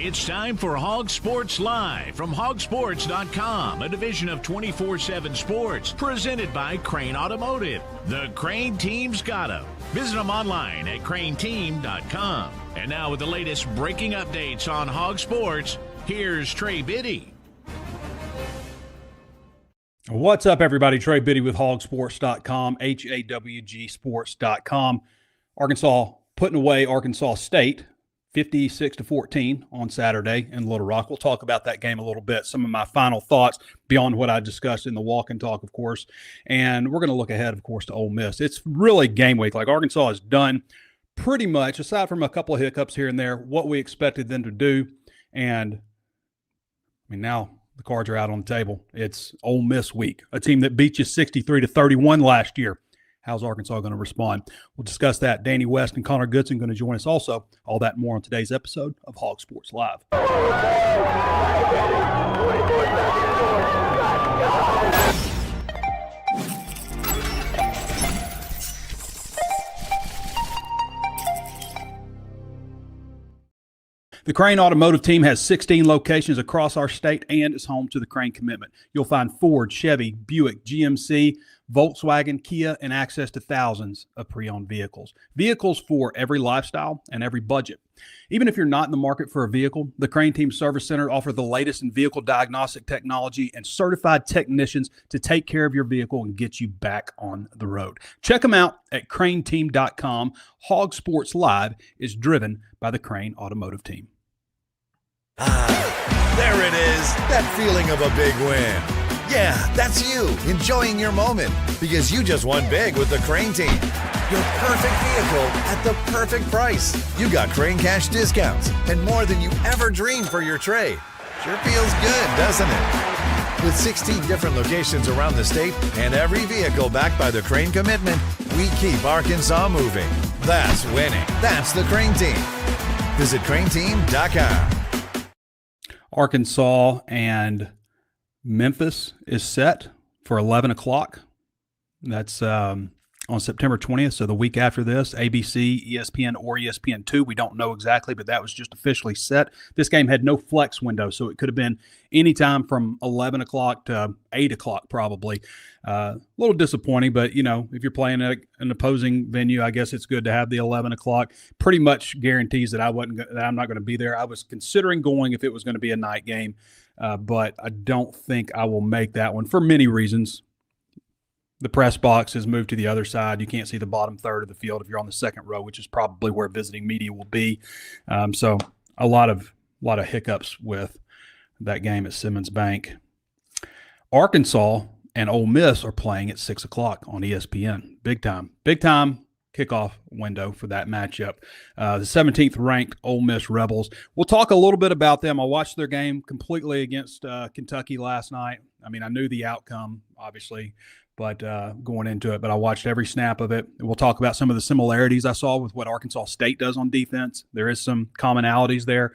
It's time for HawgSports Live from HawgSports.com, a division of 24/7 Sports, presented by Crain Automotive. The Crain Team's got 'em. Visit them online at crainteam.com. And now with the latest breaking updates on HawgSports, here's Trey Biddy. What's up, everybody? Trey Biddy with HawgSports.com, HAWGsports.com. Arkansas putting away Arkansas State 56-14 on Saturday in Little Rock. We'll talk about that game a little bit, some of my final thoughts beyond what I discussed in the walk and talk, of course. And we're going to look ahead, of course, to Ole Miss. It's really game week. Like, Arkansas has done pretty much, aside from a couple of hiccups here and there, what we expected them to do. And, I mean, now the cards are out on the table. It's Ole Miss week, a team that beat you 63-31 last year. How's Arkansas going to respond? We'll discuss that. Danny West and Connor Goodson going to join us also. All that and more on today's episode of Hog Sports Live. The Crain Automotive Team has 16 locations across our state and is home to the Crain Commitment. You'll find Ford, Chevy, Buick, GMC, Volkswagen, Kia, and access to thousands of pre-owned vehicles. Vehicles for every lifestyle and every budget. Even if you're not in the market for a vehicle, the Crain Team Service Center offers the latest in vehicle diagnostic technology and certified technicians to take care of your vehicle and get you back on the road. Check them out at crainteam.com. Hog Sports Live is driven by the Crain Automotive Team. There it is, that feeling of a big win. Yeah, that's you, enjoying your moment, because you just won big with the Crain Team. Your perfect vehicle at the perfect price. You got Crain Cash discounts and more than you ever dreamed for your trade. Sure feels good, doesn't it? With 16 different locations around the state and every vehicle backed by the Crain Commitment, we keep Arkansas moving. That's winning. That's the Crain Team. Visit crainteam.com. Arkansas and Memphis is set for 11 o'clock. That's on September 20th, so the week after this. ABC, ESPN, or ESPN2. We don't know exactly, but that was just officially set. This game had no flex window, so it could have been any time from 11 o'clock to 8 o'clock probably. A little disappointing, but, you know, if you're playing at an opposing venue, I guess it's good to have the 11 o'clock. Pretty much guarantees that I'm not going to be there. I was considering going if it was going to be a night game, but I don't think I will make that one for many reasons. The press box is moved to the other side. You can't see the bottom third of the field if you're on the second row, which is probably where visiting media will be. So a lot of hiccups with that game at Simmons Bank. Arkansas and Ole Miss are playing at 6 o'clock on ESPN. Big time kickoff window for that matchup. The 17th ranked Ole Miss Rebels. We'll talk a little bit about them. I watched their game completely against Kentucky last night. I mean, I knew the outcome, obviously, but going into it, but I watched every snap of it. We'll talk about some of the similarities I saw with what Arkansas State does on defense. There is some commonalities there.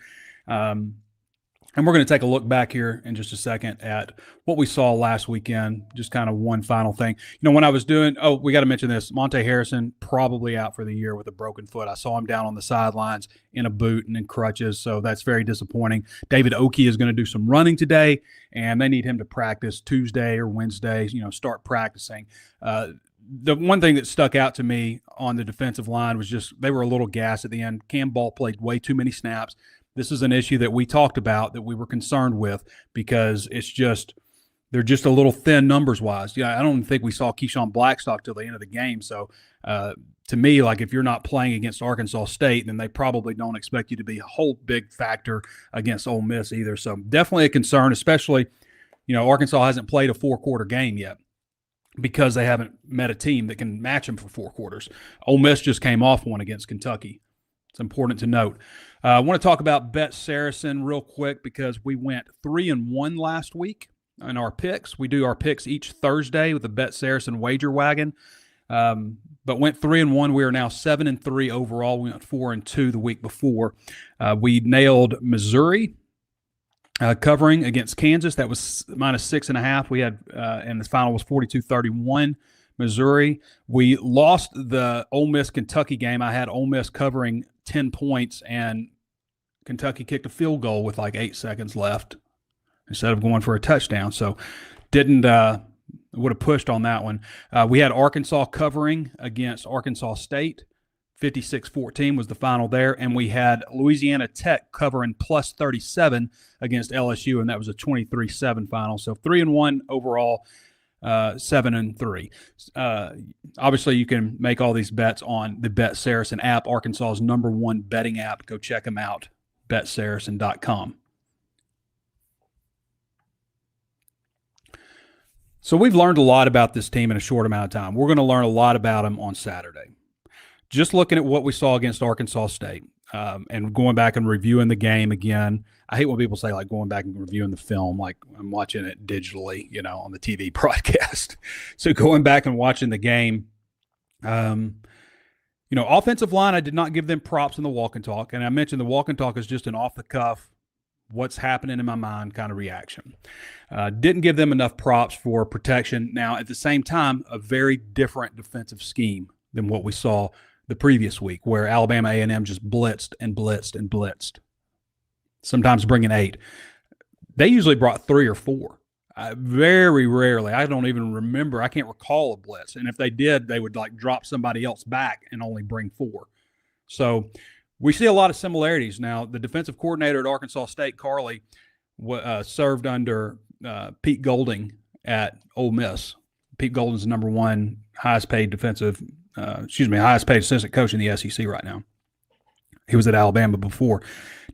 And we're going to take a look back here in just a second at what we saw last weekend. Just kind of one final thing. You know, when I was doing, we got to mention this. Monte Harrison probably out for the year with a broken foot. I saw him down on the sidelines in a boot and in crutches, so that's very disappointing. David Oki is going to do some running today, and they need him to practice Tuesday or Wednesday, start practicing. The one thing that stuck out to me on the defensive line was just they were a little gassed at the end. Cam Ball played way too many snaps. This is an issue that we talked about that we were concerned with because they're just a little thin numbers-wise. I don't think we saw Keyshawn Blackstock till the end of the game. So, to me, like if you're not playing against Arkansas State, then they probably don't expect you to be a whole big factor against Ole Miss either. So definitely a concern, especially, Arkansas hasn't played a four-quarter game yet because they haven't met a team that can match them for four quarters. Ole Miss just came off one against Kentucky. It's important to note. I want to talk about Bet Saracen real quick because we went 3-1 last week in our picks. We do our picks each Thursday with the Bet Saracen wager wagon, but went 3-1. We are now 7-3 overall. We went 4-2 the week before. We nailed Missouri covering against Kansas. That was -6.5. We had, and the final was 42-31. Missouri. We lost the Ole Miss Kentucky game. I had Ole Miss covering 10 points, and Kentucky kicked a field goal with like 8 seconds left instead of going for a touchdown. So didn't would have pushed on that one. We had Arkansas covering against Arkansas State. 56-14 was the final there. And we had Louisiana Tech covering plus 37 against LSU, and that was a 23-7 final. So 3-1 overall, 7-3. Obviously, you can make all these bets on the Bet Saracen app, Arkansas's #1 betting app. Go check them out, betsaracen.com. So we've learned a lot about this team in a short amount of time. We're going to learn a lot about them on Saturday. Just looking at what we saw against Arkansas State and going back and reviewing the game again. I hate when people say like going back and reviewing the film, like I'm watching it digitally, on the TV broadcast. So going back and watching the game, offensive line, I did not give them props in the walk and talk. And I mentioned the walk and talk is just an off the cuff, what's happening in my mind kind of reaction. Didn't give them enough props for protection. Now, at the same time, a very different defensive scheme than what we saw the previous week, where Alabama A&M just blitzed and blitzed and blitzed, sometimes bringing 8. They usually brought 3 or 4. Very rarely. I don't even remember. I can't recall a blitz. And if they did, they would like drop somebody else back and only bring 4. So we see a lot of similarities. Now, the defensive coordinator at Arkansas State, Carly, served under Pete Golding at Ole Miss. Pete Golding's #1 highest paid highest paid assistant coach in the SEC right now. He was at Alabama before.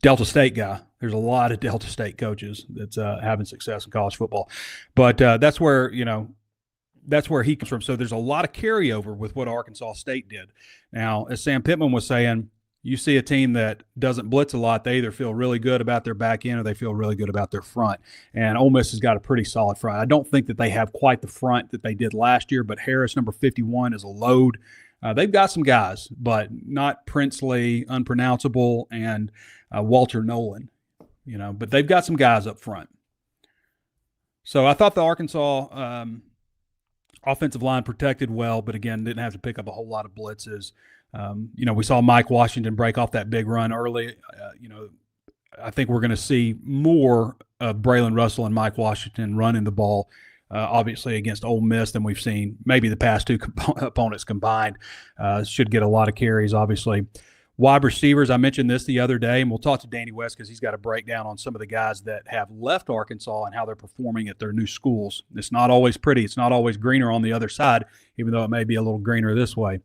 Delta State guy. There's a lot of Delta State coaches that's having success in college football. But that's where he comes from. So there's a lot of carryover with what Arkansas State did. Now, as Sam Pitman was saying, you see a team that doesn't blitz a lot, they either feel really good about their back end or they feel really good about their front. And Ole Miss has got a pretty solid front. I don't think that they have quite the front that they did last year, but Harris, number 51, is a load. They've got some guys, but not Princely, unpronounceable, and Walter Nolan, but they've got some guys up front. So I thought the Arkansas offensive line protected well, but again, didn't have to pick up a whole lot of blitzes. We saw Mike Washington break off that big run early. I think we're going to see more of Braylon Russell and Mike Washington running the ball, obviously against Ole Miss, than we've seen maybe the past 2 opponents combined. Should get a lot of carries, obviously. Wide receivers, I mentioned this the other day, and we'll talk to Danny West because he's got a breakdown on some of the guys that have left Arkansas and how they're performing at their new schools. It's not always pretty. It's not always greener on the other side, even though it may be a little greener this way.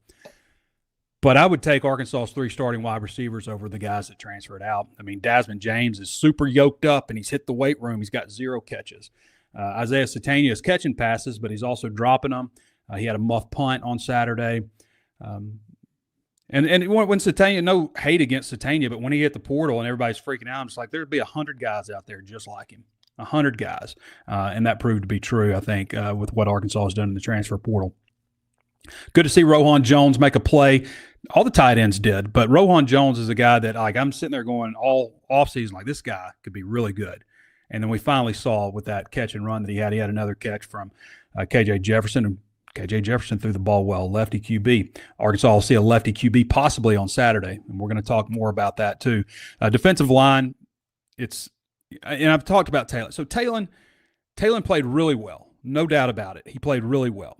But I would take Arkansas's 3 starting wide receivers over the guys that transferred out. I mean, Desmond James is super yoked up, and he's hit the weight room. He's got 0 catches. Isaiah Satania is catching passes, but he's also dropping them. He had a muff punt on Saturday. And when Satania, no hate against Satania, but when he hit the portal and everybody's freaking out, I'm just like, there'd be 100 guys out there just like him. 100 guys. And that proved to be true, I think, with what Arkansas has done in the transfer portal. Good to see Rohan Jones make a play. All the tight ends did, but Rohan Jones is a guy that I'm sitting there going all offseason like, this guy could be really good. And then we finally saw with that catch and run that he had another catch from KJ Jefferson, and KJ Jefferson threw the ball well, lefty QB. Arkansas will see a lefty QB possibly on Saturday, and we're going to talk more about that too. Defensive line, and I've talked about Talon. So Talon played really well, no doubt about it. He played really well.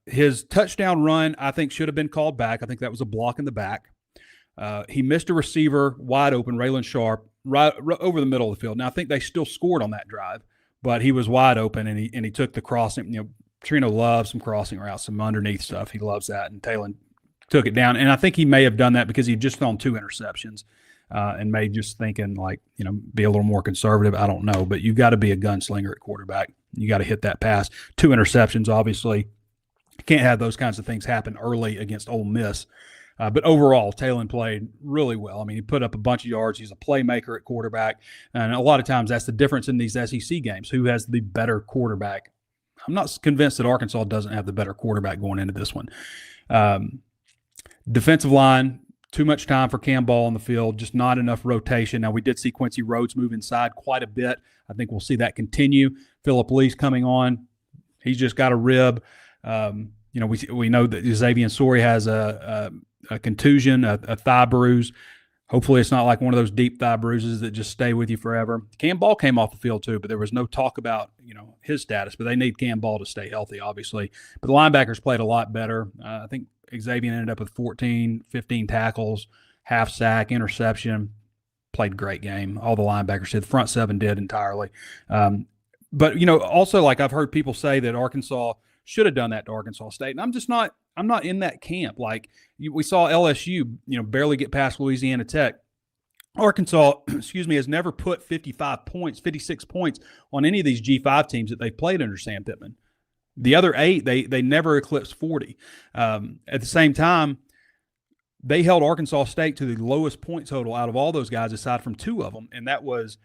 His touchdown run, I think, should have been called back. I think that was a block in the back. He missed a receiver wide open, Raylan Sharp, right over the middle of the field. Now, I think they still scored on that drive, but he was wide open, and he took the crossing. Trino loves some crossing routes, some underneath stuff. He loves that, and Talon took it down. And I think he may have done that because he just thrown 2 interceptions and may just thinking be a little more conservative. I don't know, but you've got to be a gunslinger at quarterback. You got to hit that pass. 2 interceptions, obviously. Can't have those kinds of things happen early against Ole Miss. But overall, Talon played really well. I mean, he put up a bunch of yards. He's a playmaker at quarterback. And a lot of times that's the difference in these SEC games. Who has the better quarterback? I'm not convinced that Arkansas doesn't have the better quarterback going into this one. Defensive line, too much time for Cam Ball on the field, just not enough rotation. Now, we did see Quincy Rhodes move inside quite a bit. I think we'll see that continue. Phillip Lee's coming on. He's just got a rib. We know that Xavier Sori has a contusion, a thigh bruise. Hopefully it's not like one of those deep thigh bruises that just stay with you forever. Cam Ball came off the field too, but there was no talk about, his status. But they need Cam Ball to stay healthy, obviously. But the linebackers played a lot better. I think Xavier ended up with 14, 15 tackles, half sack, interception. Played great game. All the linebackers did. The front seven did entirely. But also, like, I've heard people say that Arkansas should have done that to Arkansas State, and I'm not in that camp. Like, we saw LSU, barely get past Louisiana Tech. Arkansas, has never put 56 points on any of these G5 teams that they played under Sam Pitman. The other 8, they never eclipsed 40. At the same time, they held Arkansas State to the lowest point total out of all those guys, aside from 2 of them, and that was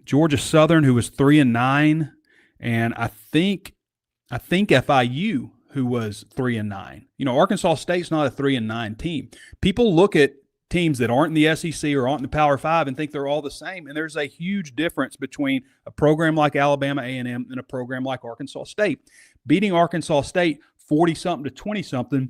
Georgia Southern, who was 3-9, and I think FIU, who was 3-9. Arkansas State's not a 3-9 team. People look at teams that aren't in the SEC or aren't in the Power 5 and think they're all the same, and there's a huge difference between a program like Alabama A&M and a program like Arkansas State. Beating Arkansas State 40-something to 20-something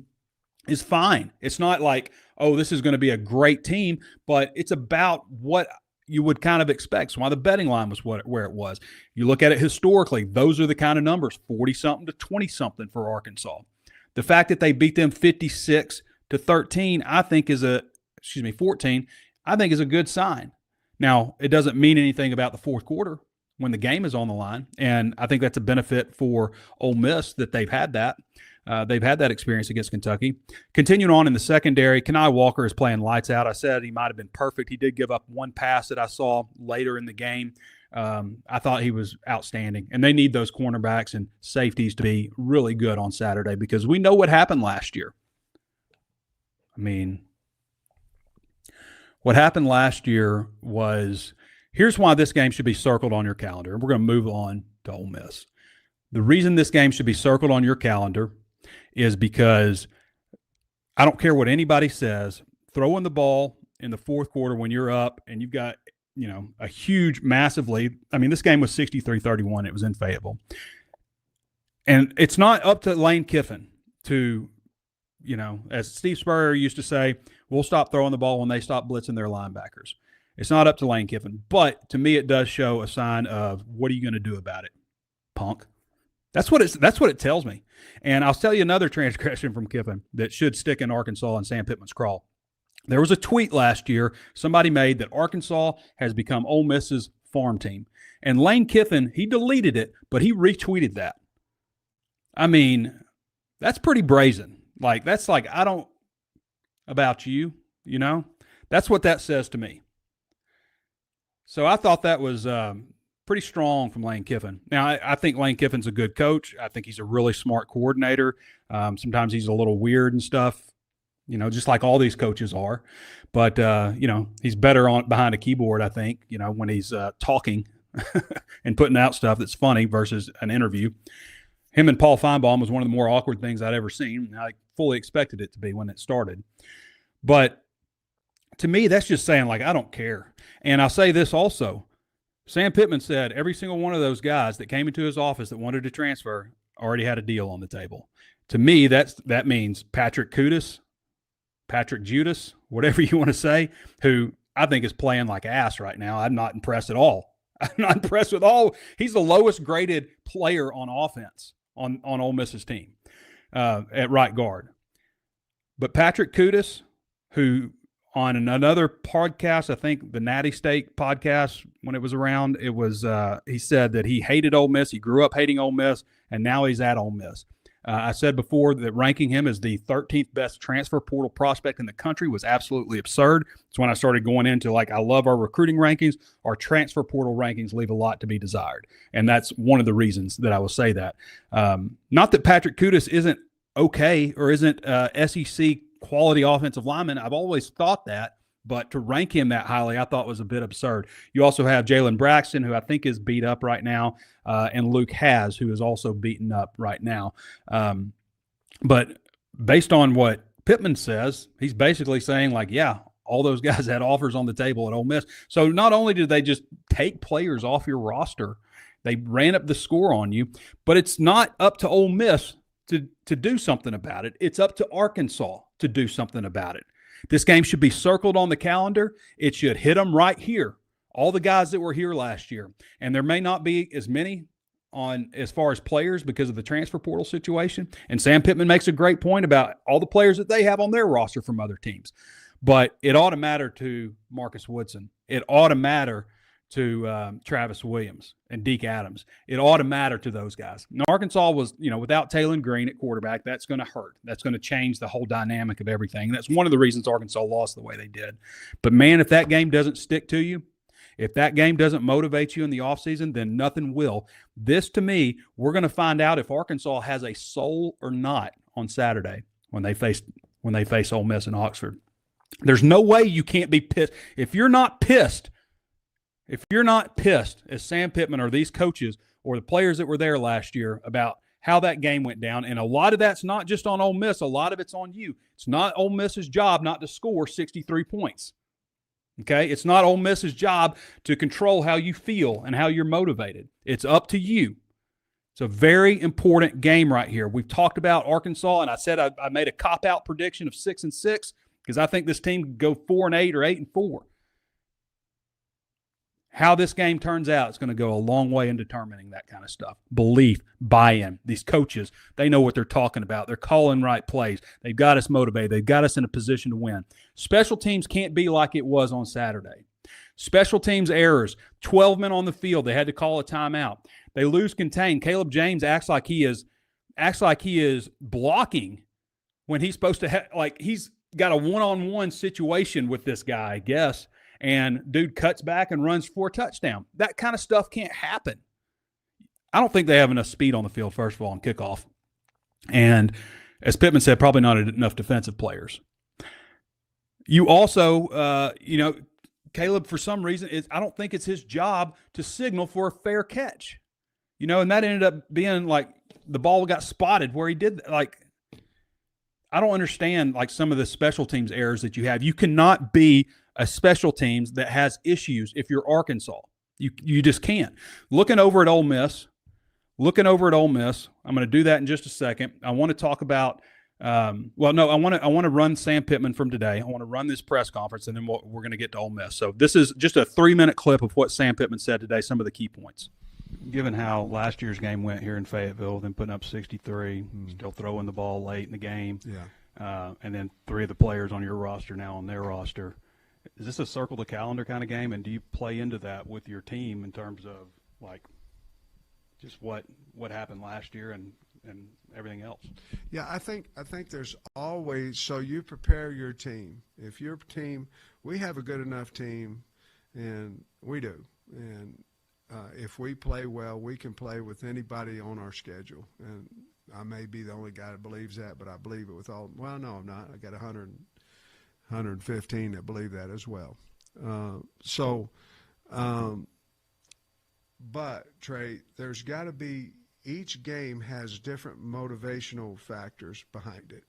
is fine. It's not like, oh, this is going to be a great team, but it's about what you would kind of expect. So why the betting line was where it was. You look at it historically, those are the kind of numbers, 40-something to 20-something for Arkansas. The fact that they beat them 56 to 13, I think is 14, I think is a good sign. Now, it doesn't mean anything about the fourth quarter when the game is on the line, and I think that's a benefit for Ole Miss that they've had that. They've had that experience against Kentucky. Continuing on in the secondary, Kenai Walker is playing lights out. I said he might have been perfect. He did give up one pass that I saw later in the game. I thought he was outstanding. And they need those cornerbacks and safeties to be really good on Saturday because we know what happened last year. I mean, what happened last year was – here's why this game should be circled on your calendar. We're going to move on to Ole Miss. The reason this game should be circled on your calendar is because I don't care what anybody says, throwing the ball in the fourth quarter when you're up and you've got, a huge, massive lead. I mean, this game was 63-31. It was in Fayetteville. And it's not up to Lane Kiffin to, as Steve Spurrier used to say, we'll stop throwing the ball when they stop blitzing their linebackers. It's not up to Lane Kiffin. But to me, it does show a sign of what are you going to do about it, punk? That's what it tells me. And I'll tell you another transgression from Kiffin that should stick in Arkansas and Sam Pittman's craw. There was a tweet last year somebody made that Arkansas has become Ole Miss's farm team. And Lane Kiffin, he deleted it, but he retweeted that. I mean, that's pretty brazen. Like, that's like, I don't about you, That's what that says to me. So I thought that was pretty strong from Lane Kiffin. Now, I think Lane Kiffin's a good coach. I think he's a really smart coordinator. Sometimes he's a little weird and stuff, just like all these coaches are. But, he's better behind a keyboard, I think, when he's talking and putting out stuff that's funny versus an interview. Him and Paul Feinbaum was one of the more awkward things I'd ever seen. I fully expected it to be when it started. But to me, that's just saying, like, I don't care. And I'll say this also. Sam Pittman said every single one of those guys that came into his office that wanted to transfer already had a deal on the table. To me, that means Patrick Kudas, Patrick Judas, whatever you want to say, who I think is playing like ass right now. I'm not impressed at all. I'm not impressed with all. He's the lowest graded player on offense on Ole Miss's team at right guard. But Patrick Kudas, who on another podcast, I think the Natty State podcast, when it was around, it was he said that he hated Ole Miss. He grew up hating Ole Miss, and now he's at Ole Miss. I said before that ranking him as the 13th best transfer portal prospect in the country was absolutely absurd. It's when I started going into, like, I love our recruiting rankings. Our transfer portal rankings leave a lot to be desired, and that's one of the reasons that I will say that. Not that Patrick Kudas isn't okay or isn't SEC quality offensive lineman. I've always thought that, but to rank him that highly, I thought was a bit absurd. You also have Jalen Braxton, who I think is beat up right now, and Luke Haas, who is also beaten up right now. But based on what Pittman says, he's basically saying, like, yeah, all those guys had offers on the table at Ole Miss. So not only did they just take players off your roster, they ran up the score on you, but it's not up to Ole Miss to do something about it. It's up to Arkansas to do something about it. This game should be circled on the calendar. It should hit them right here. All the guys that were here last year. And there may not be as many on as far as players because of the transfer portal situation. And Sam Pitman makes a great point about all the players that they have on their roster from other teams. But it ought to matter to Marcus Woodson. It ought to matter to Travis Williams and Deke Adams. It ought to matter to those guys. Now, Arkansas was, without Taylon Green at quarterback, that's going to hurt. That's going to change the whole dynamic of everything. And that's one of the reasons Arkansas lost the way they did. But, man, if that game doesn't stick to you, if that game doesn't motivate you in the offseason, then nothing will. This, to me, we're going to find out if Arkansas has a soul or not on Saturday when they face Ole Miss in Oxford. There's no way you can't be pissed. If you're not pissed as Sam Pitman or these coaches or the players that were there last year about how that game went down, and a lot of that's not just on Ole Miss, a lot of it's on you. It's not Ole Miss's job not to score 63 points. Okay? It's not Ole Miss's job to control how you feel and how you're motivated. It's up to you. It's a very important game right here. We've talked about Arkansas, and I said I made a cop-out prediction of 6-6 because I think this team could go 4-8 or 8-4. How this game turns out is going to go a long way in determining that kind of stuff. Belief, buy-in. These coaches, they know what they're talking about. They're calling right plays. They've got us motivated. They've got us in a position to win. Special teams can't be like it was on Saturday. Special teams errors, 12 men on the field. They had to call a timeout. They lose contain. Caleb James acts like he is blocking when he's supposed to he's got a one-on-one situation with this guy, I guess. And dude cuts back and runs for a touchdown. That kind of stuff can't happen. I don't think they have enough speed on the field, first of all, on kickoff. And as Pitman said, probably not enough defensive players. You also, Caleb, for some reason, I don't think it's his job to signal for a fair catch. And that ended up being like the ball got spotted where he did. I don't understand some of the special teams errors that you have. You cannot be a special teams that has issues if you're Arkansas. You just can't. Looking over at Ole Miss, I'm going to do that in just a second. I want to talk about I want to run Sam Pitman from today. I want to run this press conference, and then we're going to get to Ole Miss. So this is just a 3-minute clip of what Sam Pitman said today, some of the key points. Given how last year's game went here in Fayetteville, then putting up 63, still throwing the ball late in the game, and then 3 of the players on your roster now on their roster, is this a circle the calendar kind of game, and do you play into that with your team in terms of just what happened last year and everything else? Yeah, I think there's always, so you prepare your team. If your team, we have a good enough team, and we do, and if we play well, we can play with anybody on our schedule. And I may be the only guy that believes that, but I believe it with all. Well, no, I'm not. I got 115 that believe that as well. But Trey, there's got to be, each game has different motivational factors behind it.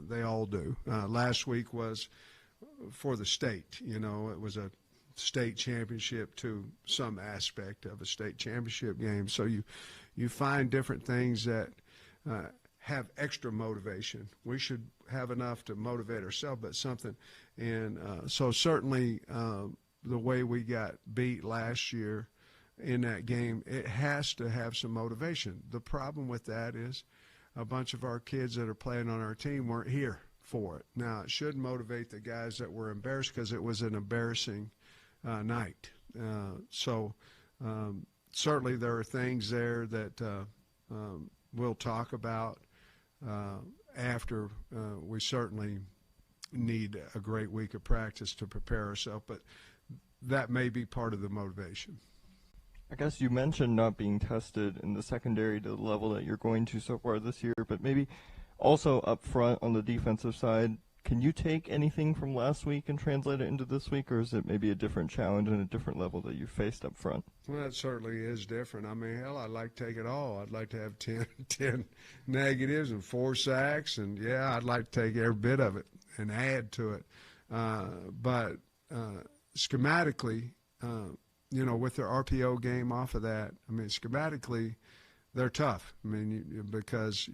They all do. Last week was for the state. It was a state championship to some aspect of a state championship game. So you find different things that have extra motivation. We should have enough to motivate ourselves, but something. And so certainly the way we got beat last year in that game, it has to have some motivation. The problem with that is a bunch of our kids that are playing on our team weren't here for it. Now, it should motivate the guys that were embarrassed because it was an embarrassing night. Certainly there are things there that we'll talk about after. We certainly need a great week of practice to prepare ourselves, but that may be part of the motivation. I guess you mentioned not being tested in the secondary to the level that you're going to so far this year, but maybe also up front on the defensive side, can you take anything from last week and translate it into this week, or is it maybe a different challenge and a different level that you faced up front? Well, that certainly is different. I mean, hell, I'd like to take it all. I'd like to have 10 negatives and 4 sacks, and, yeah, I'd like to take every bit of it and add to it. But schematically, with their RPO game off of that, I mean, schematically, they're tough. I mean, because,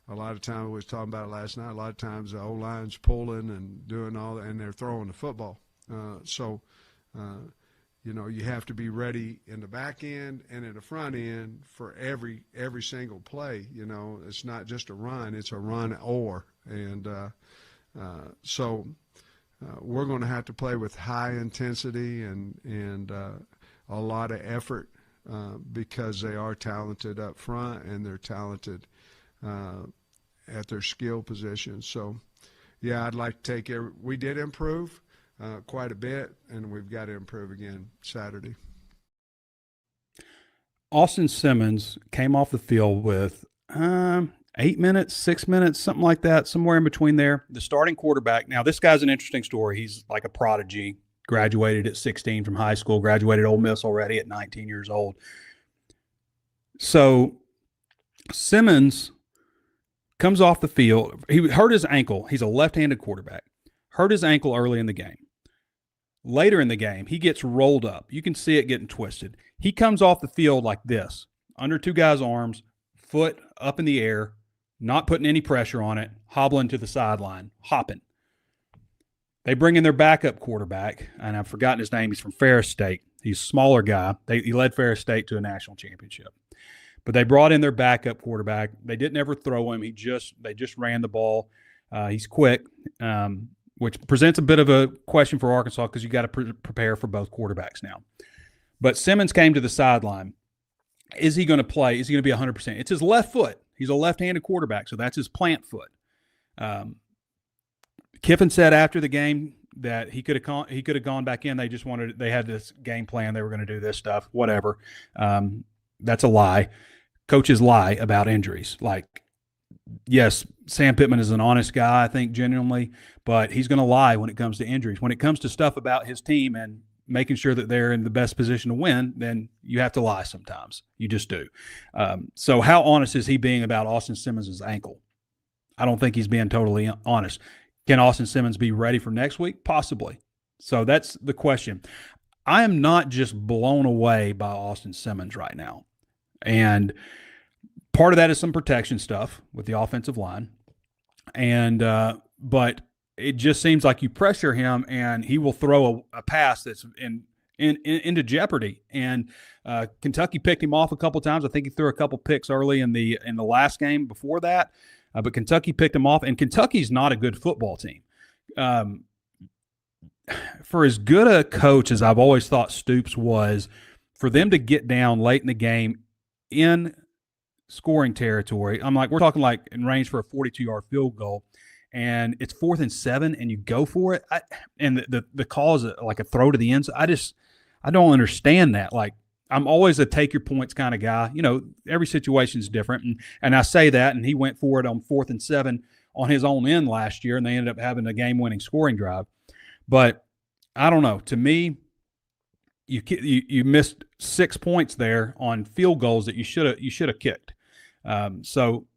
A lot of times, we was talking about it last night, a lot of times the O-line's pulling and doing all that, and they're throwing the football. You have to be ready in the back end and in the front end for every single play. It's not just a run, it's a run or. And we're going to have to play with high intensity and a lot of effort because they are talented up front and they're talented at their skill positions. So, yeah, I'd like to take we did improve quite a bit, and we've got to improve again Saturday. Austin Simmons came off the field with 8 minutes, 6 minutes, something like that, somewhere in between there. The starting quarterback. Now, this guy's an interesting story. He's like a prodigy, graduated at 16 from high school, graduated Ole Miss already at 19 years old. So Simmons comes off the field. He hurt his ankle. He's a left-handed quarterback. Hurt his ankle early in the game. Later in the game, he gets rolled up. You can see it getting twisted. He comes off the field like this, under two guys' arms, foot up in the air, not putting any pressure on it, hobbling to the sideline, hopping. They bring in their backup quarterback, and I've forgotten his name. He's from Ferris State. He's a smaller guy. He led Ferris State to a national championship. But they brought in their backup quarterback. They didn't ever throw him. They just ran the ball. He's quick, which presents a bit of a question for Arkansas because you got to prepare for both quarterbacks now. But Simmons came to the sideline. Is he going to play? Is he going to be 100%? It's his left foot. He's a left-handed quarterback, so that's his plant foot. Kiffin said after the game that he could have gone back in. They had this game plan. They were going to do this stuff, whatever. That's a lie. Coaches lie about injuries. Like, yes, Sam Pitman is an honest guy, I think, genuinely, but he's going to lie when it comes to injuries. When it comes to stuff about his team and making sure that they're in the best position to win, then you have to lie sometimes. You just do. So how honest is he being about Austin Simmons' ankle? I don't think he's being totally honest. Can Austin Simmons be ready for next week? Possibly. So that's the question. I am not just blown away by Austin Simmons right now. And part of that is some protection stuff with the offensive line. But it just seems like you pressure him and he will throw a pass that's into jeopardy. And Kentucky picked him off a couple times. I think he threw a couple picks early in the last game before that. But Kentucky picked him off, and Kentucky's not a good football team. For as good a coach as I've always thought Stoops was, for them to get down late in the game in scoring territory, we're talking like in range for a 42-yard field goal, and it's 4th and 7, and you go for it. And the call is like a throw to the end zone. I don't understand that. Like, I'm always a take your points kind of guy. Every situation is different. And I say that, and he went for it on 4th and 7 on his own end last year, and they ended up having a game-winning scoring drive. But I don't know. To me, you missed 6 points there on field goals that you should have kicked. So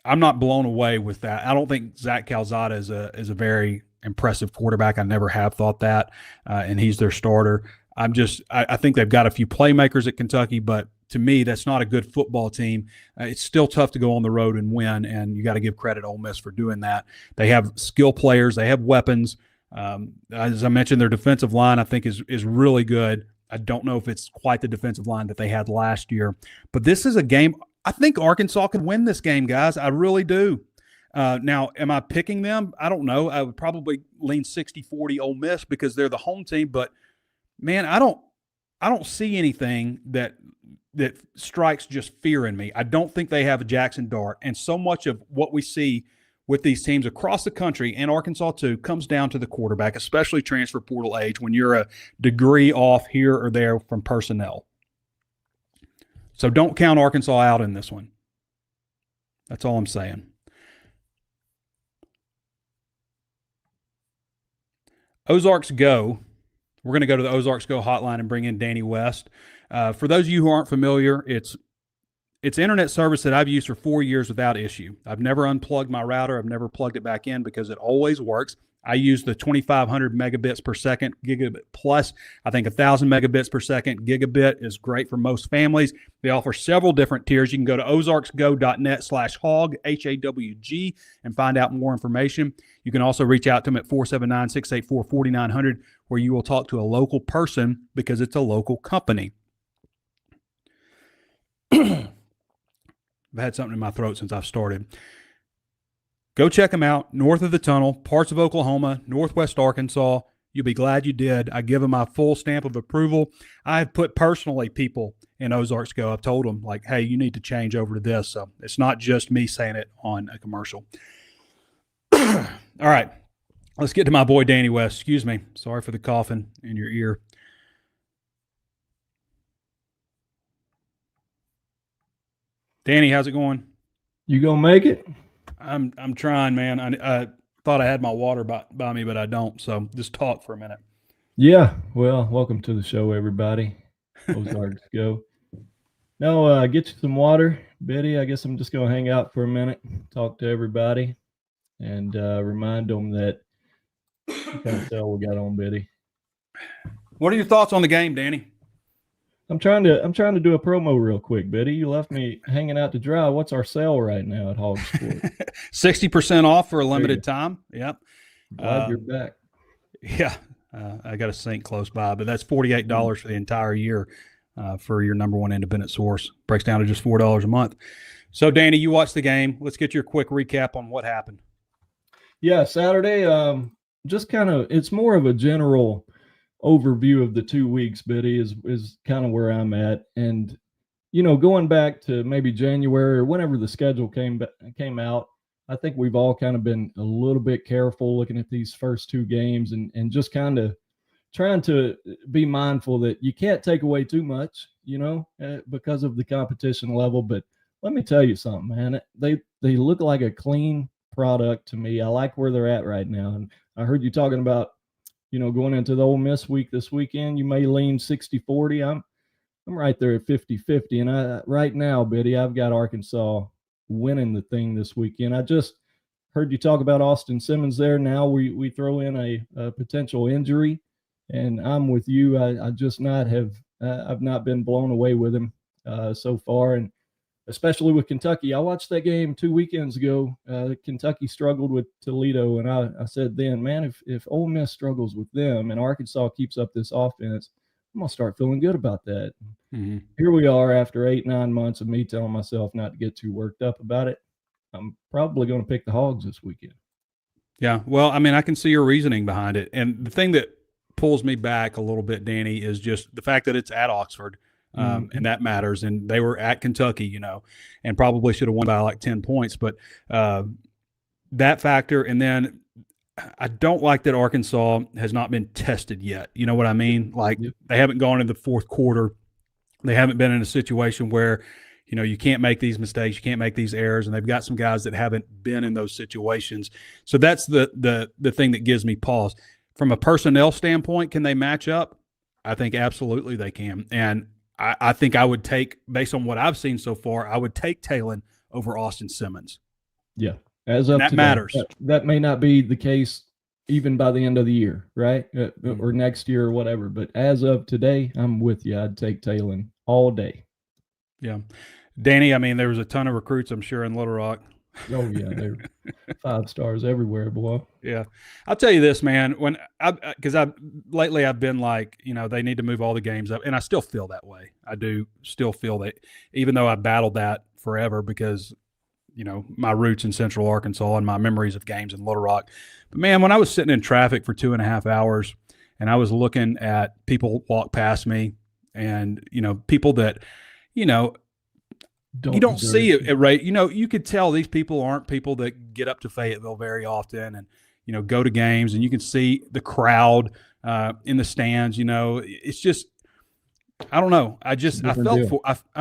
I'm not blown away with that. I don't think Zach Calzada is a very impressive quarterback. I never have thought that, and he's their starter. I think they've got a few playmakers at Kentucky, but to me, that's not a good football team. It's still tough to go on the road and win, and you got to give credit to Ole Miss for doing that. They have skill players. They have weapons. As I mentioned, their defensive line, I think, is really good. I don't know if it's quite the defensive line that they had last year, but this is a game. I think Arkansas can win this game, guys. I really do. Now, am I picking them? I don't know. I would probably lean 60-40 Ole Miss because they're the home team, but man, I don't see anything that strikes just fear in me. I don't think they have a Jackson Dart, and so much of what we see with these teams across the country and Arkansas too comes down to the quarterback, especially transfer portal age when you're a degree off here or there from personnel. So don't count Arkansas out in this one. That's all I'm saying. Ozarks Go. We're going to go to the Ozarks Go hotline and bring in Danny West. For those of you who aren't familiar, it's internet service that I've used for 4 years without issue. I've never unplugged my router. I've never plugged it back in because it always works. I use the 2,500 megabits per second gigabit plus. I think 1,000 megabits per second gigabit is great for most families. They offer several different tiers. You can go to ozarksgo.net/hawg, HAWG, and find out more information. You can also reach out to them at 479-684-4900, where you will talk to a local person because it's a local company. I've had something in my throat since I've started. Go check them out, north of the tunnel, parts of Oklahoma, northwest Arkansas. You'll be glad you did. I give them my full stamp of approval. I've put personally people in Ozarks Go. I've told them, like, hey, you need to change over to this. So it's not just me saying it on a commercial. All right, let's get to my boy Danny West. Excuse me. Sorry for the coughing in your ear. Danny, how's it going? You gonna make it? I'm trying, man. I thought I had my water by me, but I don't. So just talk for a minute. Yeah. Well, welcome to the show, everybody. Ozarks Go. No, get you some water, Biddy. I guess I'm just gonna hang out for a minute, talk to everybody, and remind them that you can't tell we got on, Biddy. What are your thoughts on the game, Danny? I'm trying to do a promo real quick, Biddy. You left me hanging out to dry. What's our sale right now at HawgSports? 60% off for a limited time. Yep. Glad you're back. Yeah. I got a sink close by, but that's $48 for the entire year for your number one independent source. Breaks down to just $4 a month. So, Danny, you watched the game. Let's get your quick recap on what happened. Yeah, Saturday, just kind of, it's more of a general overview of the 2 weeks, Biddy, is kind of where I'm at. And, you know, going back to maybe January or whenever the schedule came out, I think we've all kind of been a little bit careful looking at these first 2 games and just kind of trying to be mindful that you can't take away too much, you know, because of the competition level. But let me tell you something, man. They look like a clean product to me. I like where they're at right now. And I heard you talking about, you know, going into the Ole Miss week this weekend, you may lean 60-40. I'm right there at 50-50. And right now, Biddy, I've got Arkansas winning the thing this weekend. I just heard you talk about Austin Simmons there. Now we throw in a potential injury, and I'm with you. I've not been blown away with him so far, and especially with Kentucky. I watched that game 2 weekends ago. Kentucky struggled with Toledo, and I said then, man, if Ole Miss struggles with them and Arkansas keeps up this offense, I'm going to start feeling good about that. Mm-hmm. Here we are after 8-9 months of me telling myself not to get too worked up about it. I'm probably going to pick the Hogs this weekend. Yeah, well, I mean, I can see your reasoning behind it. And the thing that pulls me back a little bit, Danny, is just the fact that it's at Oxford. And that matters. And they were at Kentucky, you know, and probably should have won by like 10 points. But that factor, and then I don't like that Arkansas has not been tested yet. You know what I mean? Like they haven't gone in the fourth quarter. They haven't been in a situation where, you know, you can't make these mistakes, you can't make these errors, and they've got some guys that haven't been in those situations. So that's the thing that gives me pause. From a personnel standpoint, can they match up? I think absolutely they can. And I think I would take, based on what I've seen so far, I would take Talon over Austin Simmons. Yeah. As of that today, matters. That may not be the case even by the end of the year, right? Or next year or whatever. But as of today, I'm with you. I'd take Talon all day. Yeah. Danny, I mean, there was a ton of recruits, I'm sure, in Little Rock. Oh, yeah. They're 5 stars everywhere, boy. Yeah. I'll tell you this, man, lately I've been like, you know, they need to move all the games up, and I still feel that way. I do still feel that, even though I battled that forever because, you know, my roots in Central Arkansas and my memories of games in Little Rock. But man, when I was sitting in traffic for 2.5 hours and I was looking at people walk past me and, you know, people that, you know, you don't see it, right? You know, you could tell these people aren't people that get up to Fayetteville very often and, you know, go to games, and you can see the crowd in the stands. You know, it's just, I don't know. I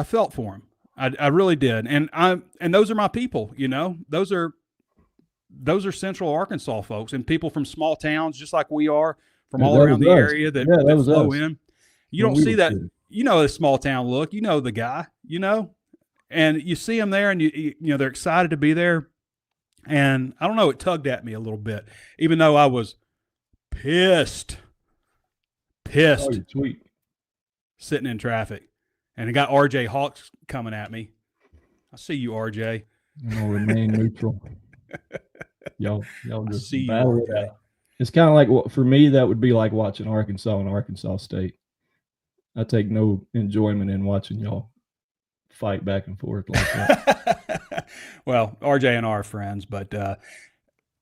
felt for them. I really did. And those are my people, you know, those are Central Arkansas folks and people from small towns, just like we are, from all around the area that flow in. You don't see that, you know, a small town look, you know, the guy, you know, and you see them there and you know, they're excited to be there. And I don't know, it tugged at me a little bit, even though I was pissed Oh, you're sweet. sitting in traffic. And I got RJ Hawks coming at me. I see you, RJ. I'm gonna remain neutral. Y'all I just see you, battle it RJ. out. It's kind of like, for me, that would be like watching Arkansas and Arkansas State. I take no enjoyment in watching y'all fight back and forth like that. Well, RJ and I are friends, but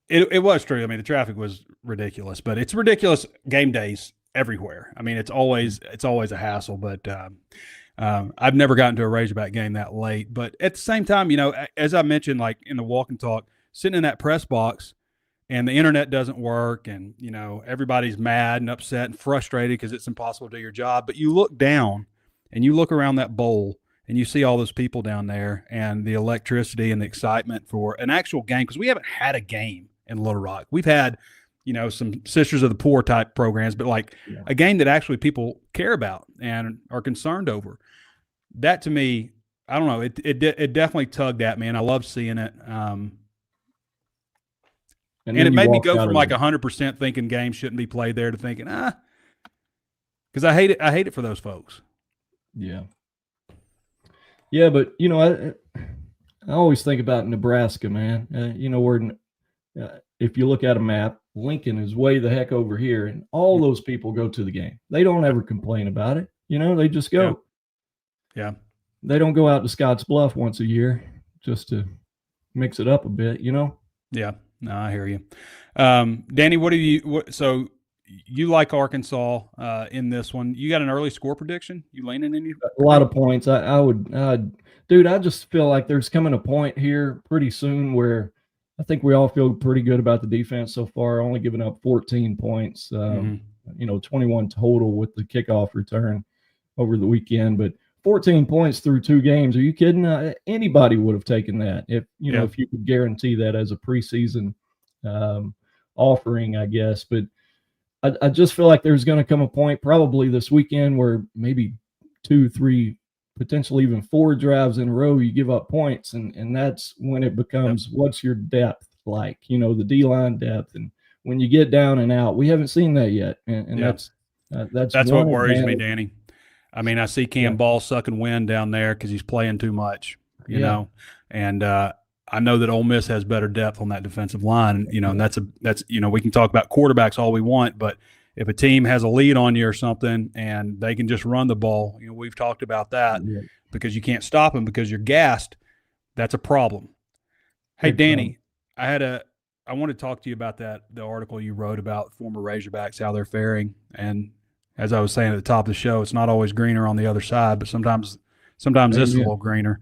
it was true. I mean, the traffic was ridiculous, but it's ridiculous game days everywhere. I mean, it's always a hassle, but I've never gotten to a Razorback game that late. But at the same time, you know, as I mentioned, like in the walk and talk, sitting in that press box and the internet doesn't work and, you know, everybody's mad and upset and frustrated because it's impossible to do your job. But you look down and you look around that bowl and you see all those people down there and the electricity and the excitement for an actual game, because we haven't had a game in Little Rock. We've had, you know, some Sisters of the Poor type programs, but like a game that actually people care about and are concerned over. That to me, I don't know, it definitely tugged at me, and I love seeing it. And it made me go from like 100% thinking games shouldn't be played there to thinking, because I hate it. I hate it for those folks. Yeah. Yeah, but, you know, I always think about Nebraska, man. You know, where if you look at a map, Lincoln is way the heck over here, and all those people go to the game. They don't ever complain about it. You know, they just go. Yeah. They don't go out to Scotts Bluff once a year just to mix it up a bit, you know? Yeah. No, I hear you. Danny, so you like Arkansas in this one. You got an early score prediction? You leaning any? A lot of points. I would, dude, I just feel like there's coming a point here pretty soon where I think we all feel pretty good about the defense so far, only giving up 14 points, you know, 21 total with the kickoff return over the weekend. But 14 points through 2 games. Are you kidding? Anybody would have taken that if, you know, if you could guarantee that as a preseason offering, I guess. But I just feel like there's going to come a point probably this weekend where maybe 2, 3, potentially even 4 drives in a row, you give up points. And that's when it becomes, what's your depth like, you know, the D-line depth. And when you get down and out, we haven't seen that yet. And that's what worries me, Danny. I mean, I see Cam Ball sucking wind down there because he's playing too much, you know, and I know that Ole Miss has better depth on that defensive line, you know, and that's you know, we can talk about quarterbacks all we want, but if a team has a lead on you or something and they can just run the ball, you know, we've talked about that because you can't stop them because you're gassed. That's a problem. Hey, Danny, I want to talk to you about the article you wrote about former Razorbacks, how they're faring. And as I was saying at the top of the show, it's not always greener on the other side, but sometimes this is a little greener,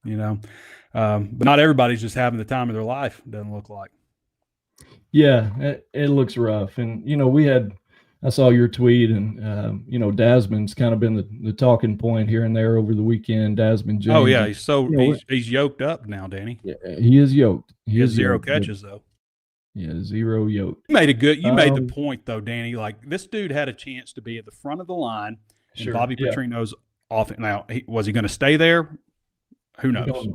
you know. But not everybody's just having the time of their life, it doesn't look like. Yeah, it looks rough. And, you know, I saw your tweet, and, you know, Dasman's kind of been the talking point here and there over the weekend. Dasman James. Oh, yeah, he's yoked up now, Danny. Yeah, he is yoked. He has 0 catches, though. Yeah, 0 yoked. You made the point, though, Danny. Like, this dude had a chance to be at the front of the line, and Bobby Petrino's off. Now, was he going to stay there? Who knows?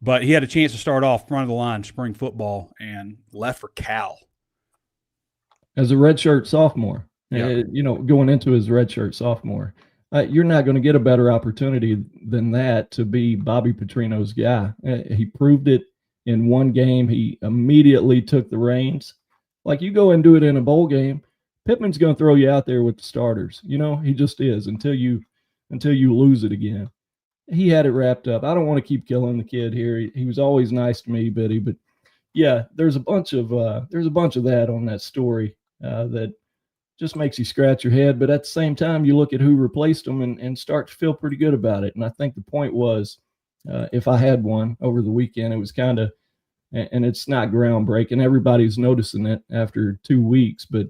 But he had a chance to start off front of the line spring football and left for Cal. As a redshirt sophomore, you know, going into his redshirt sophomore, you're not going to get a better opportunity than that to be Bobby Petrino's guy. He proved it in one game. He immediately took the reins. Like, you go and do it in a bowl game, Pitman's going to throw you out there with the starters. You know, he just is until you lose it again. He had it wrapped up. I don't want to keep killing the kid here. He was always nice to me, Biddy, but yeah, there's a bunch of that on that story that just makes you scratch your head. But at the same time, you look at who replaced him and start to feel pretty good about it. And I think the point was, if I had one over the weekend, it was kind of, and it's not groundbreaking. Everybody's noticing it after 2 weeks, but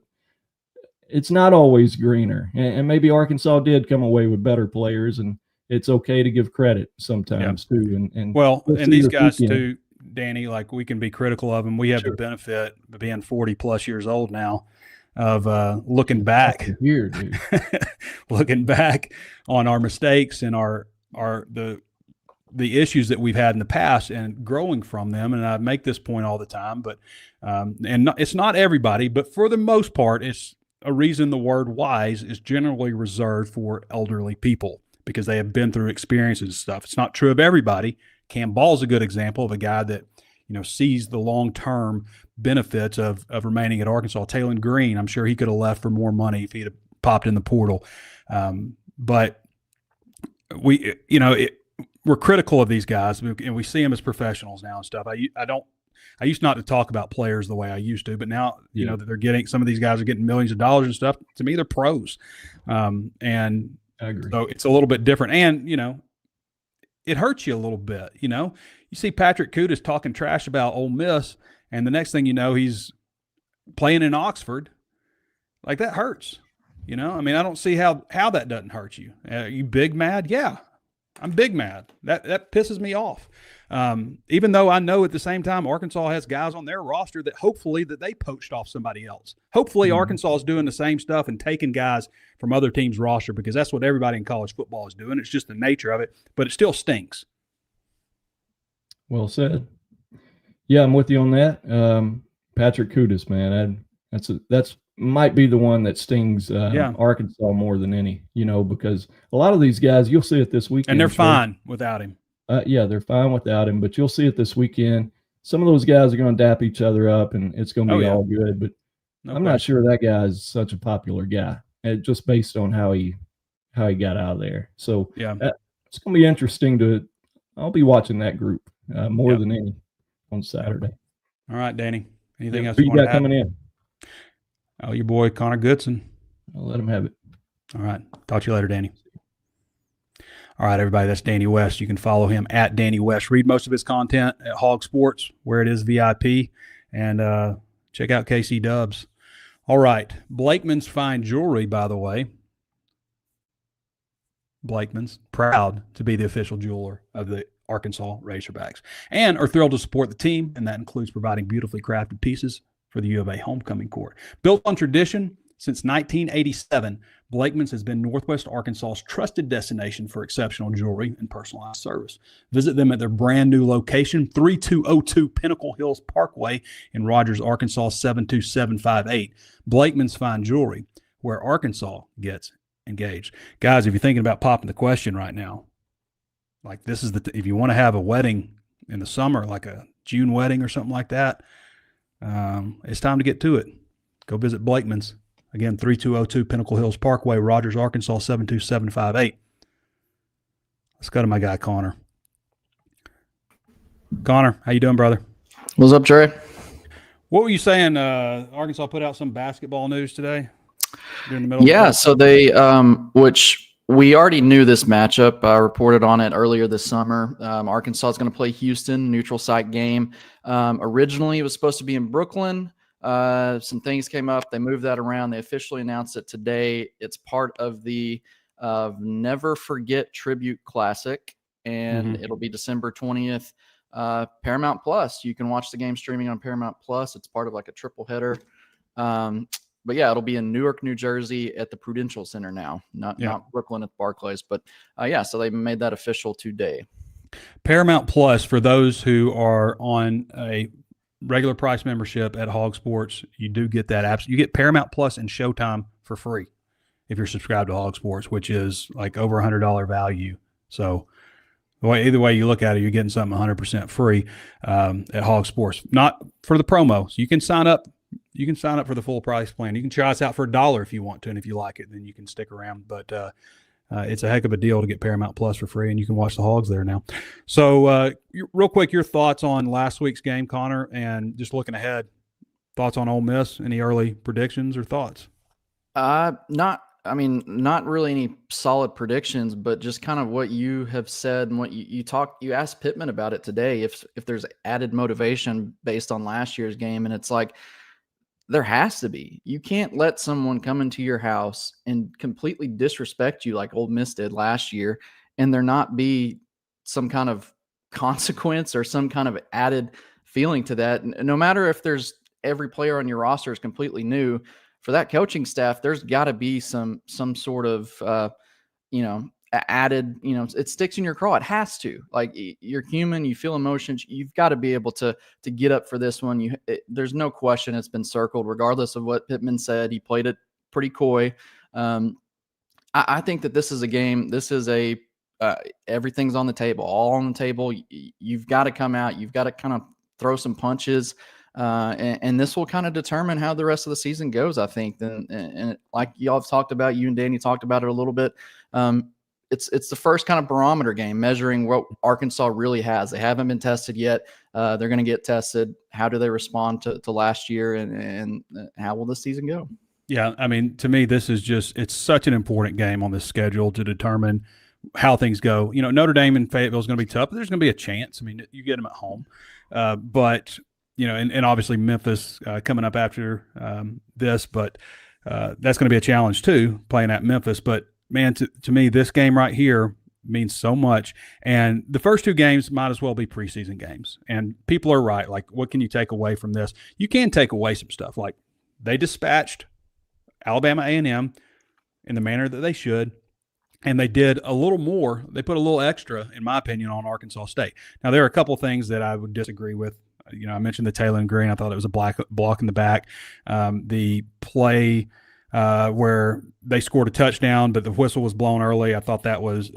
it's not always greener. And maybe Arkansas did come away with better players, and it's okay to give credit sometimes too. And these guys too, Danny, like, we can be critical of them. We have the benefit of being 40 plus years old now, of looking back here, dude. looking back on our mistakes and the the issues that we've had in the past and growing from them. And I make this point all the time, but it's not everybody, but for the most part, it's a reason the word wise is generally reserved for elderly people because they have been through experiences and stuff. It's not true of everybody. Cam Ball's a good example of a guy that, sees the long-term benefits of remaining at Arkansas. Taylor Green, I'm sure he could have left for more money if he'd have popped in the portal. But we're critical of these guys, and we see them as professionals now and stuff. I used not to talk about players the way I used to, but now, that they're getting, some of these guys are getting millions of dollars and stuff. To me, they're pros. And I agree. So it's a little bit different. And, it hurts you a little bit, You see Patrick Kutas talking trash about Ole Miss, and the next thing you know, he's playing in Oxford. Like, that hurts. I don't see how that doesn't hurt you. Are you big mad? Yeah, I'm big mad. That pisses me off. Even though I know at the same time Arkansas has guys on their roster that hopefully that they poached off somebody else. Hopefully Arkansas is doing the same stuff and taking guys from other teams' roster because that's what everybody in college football is doing. It's just the nature of it, but it still stinks. Well said. Yeah, I'm with you on that. Patrick Kutas, man, that's might be the one that stings Arkansas more than any, because a lot of these guys, you'll see it this weekend. And they're fine without him. Yeah, they're fine without him, but you'll see it this weekend. Some of those guys are going to dap each other up, and it's going to be all good. But I'm not sure that guy is such a popular guy, just based on how he got out of there. So it's going to be interesting I'll be watching that group more than any on Saturday. All right, Danny. Anything else you got coming in? Oh, your boy Connor Goodson. I'll let him have it. All right. Talk to you later, Danny. All right, everybody, that's Danny West. You can follow him at Danny West. Read most of his content at HawgSports, where it is VIP, and check out KC Dubs. All right, Blakeman's Fine Jewelry, by the way. Blakeman's, proud to be the official jeweler of the Arkansas Razorbacks, and are thrilled to support the team, and that includes providing beautifully crafted pieces for the U of A homecoming court. Built on tradition since 1987, Blakeman's has been Northwest Arkansas's trusted destination for exceptional jewelry and personalized service. Visit them at their brand new location, 3202 Pinnacle Hills Parkway in Rogers, Arkansas, 72758. Blakeman's Fine Jewelry, where Arkansas gets engaged. Guys, if you're thinking about popping the question right now, like this is if you want to have a wedding in the summer, like a June wedding or something like that, it's time to get to it. Go visit Blakeman's. Again, 3202 Pinnacle Hills Parkway, Rogers, Arkansas, 72758. Let's go to my guy, Connor. Connor, how you doing, brother? What's up, Trey? What were you saying? Arkansas put out some basketball news today during the middle Yeah, of the so they, which we already knew this matchup. I reported on it earlier this summer. Arkansas is going to play Houston, neutral site game. Originally, it was supposed to be in Brooklyn. Some things came up. They moved that around. They officially announced it today. It's part of the Never Forget Tribute Classic, and it'll be December 20th. Paramount Plus. You can watch the game streaming on Paramount Plus. It's part of like a triple header. But yeah, it'll be in Newark, New Jersey at the Prudential Center now, not Brooklyn at Barclays. But so they made that official today. Paramount Plus, for those who are on a regular price membership at HawgSports, you do get that app. You get Paramount Plus and Showtime for free if you're subscribed to HawgSports, which is like over $100 value. So either way you look at it, you're getting something 100% free at HawgSports. Not for the promo. So you can sign up. You can sign up for the full price plan. You can try us out for $1 if you want to, and if you like it, then you can stick around. But it's a heck of a deal to get Paramount Plus for free, and you can watch the Hogs there now. So real quick, your thoughts on last week's game, Connor, and just looking ahead, thoughts on Ole Miss, any early predictions or thoughts? Not really any solid predictions, but just kind of what you have said and what you asked Pitman about it today, if there's added motivation based on last year's game. And it's like, there has to be. You can't let someone come into your house and completely disrespect you like Ole Miss did last year, and there not be some kind of consequence or some kind of added feeling to that. No matter if there's every player on your roster is completely new, for that coaching staff, there's got to be some sort of added, it sticks in your craw. It has to. Like, you're human, you feel emotions. You've got to be able to get up for this one. There's no question it's been circled, regardless of what Pitman said. He played it pretty coy. I think that this is a game. This is everything's on the table, all on the table. You've got to come out. You've got to kind of throw some punches. And this will kind of determine how the rest of the season goes, I think. And like y'all have talked about, you and Danny talked about it a little bit. It's the first kind of barometer game, measuring what Arkansas really has. They haven't been tested yet. They're going to get tested. How do they respond to last year, and how will the season go? Yeah, I mean, to me, this is it's such an important game on this schedule to determine how things go. Notre Dame and Fayetteville is going to be tough, but there's going to be a chance. I mean, you get them at home. But and obviously Memphis coming up after this, but that's going to be a challenge too, playing at Memphis. But man, to me, this game right here means so much. And the first two games might as well be preseason games. And people are right. Like, what can you take away from this? You can take away some stuff. Like, they dispatched Alabama A&M in the manner that they should. And they did a little more. They put a little extra, in my opinion, on Arkansas State. Now, there are a couple of things that I would disagree with. I mentioned the Taylor and Green. I thought it was a block in the back. The play where they scored a touchdown, but the whistle was blown early. I thought that went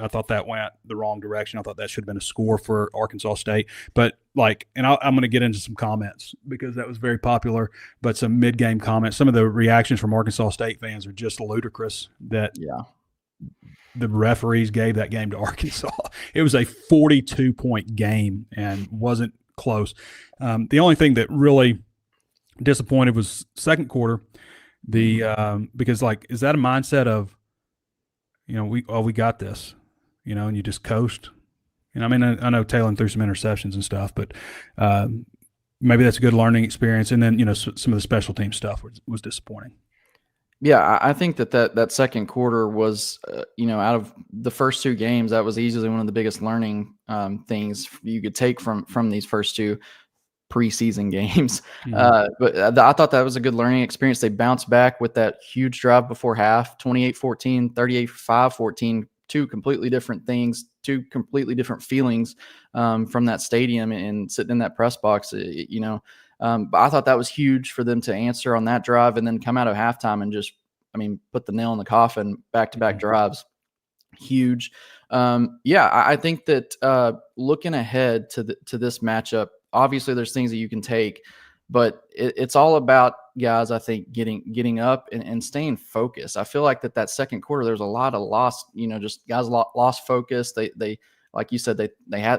the wrong direction. I thought that should have been a score for Arkansas State. But I'm going to get into some comments because that was very popular. But some mid-game comments. Some of the reactions from Arkansas State fans are just ludicrous. The referees gave that game to Arkansas. It was a 42-point game and wasn't close. The only thing that really disappointed was second quarter. Because is that a mindset of, we got this, and you just coast? I mean, I know Taylor threw some interceptions and stuff, but maybe that's a good learning experience. And then, some of the special team stuff was disappointing. Yeah, I think that second quarter was, out of the first two games, that was easily one of the biggest learning things you could take from these first two preseason games. But I thought that was a good learning experience. They bounced back with that huge drive before half, 28-14, 38-5-14, two completely different things, two completely different feelings from that stadium and sitting in that press box, But I thought that was huge for them to answer on that drive and then come out of halftime and just, put the nail in the coffin, back-to-back drives. Huge. I think that looking ahead to this matchup, obviously there's things that you can take, but it's all about guys, I think, getting up and staying focused. I feel like that second quarter, there's a lot of lost, just guys lost focus. They like you said, they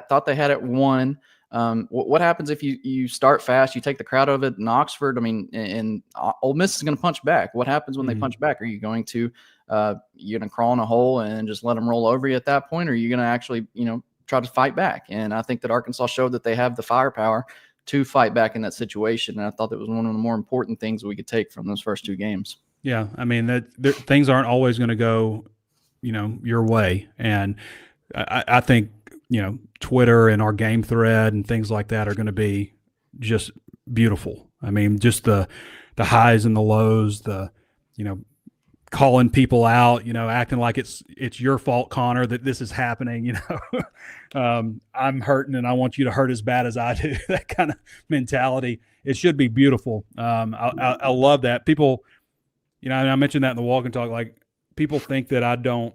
thought they had it won. What happens if you start fast, you take the crowd of it in Oxford? And Ole Miss is going to punch back. What happens when they punch back? Are you going to you're going to crawl in a hole and just let them roll over you at that point? Or are you going to actually, try to fight back? And I think that Arkansas showed that they have the firepower to fight back in that situation. And I thought that was one of the more important things we could take from those first two games. Yeah. Things aren't always going to go, your way. And I think, Twitter and our game thread and things like that are going to be just beautiful. Just the highs and the lows, calling people out, acting like it's your fault, Connor, that this is happening. I'm hurting and I want you to hurt as bad as I do. That kind of mentality. It should be beautiful. I love that. People, I mentioned that in the walk and talk, like, people think that I don't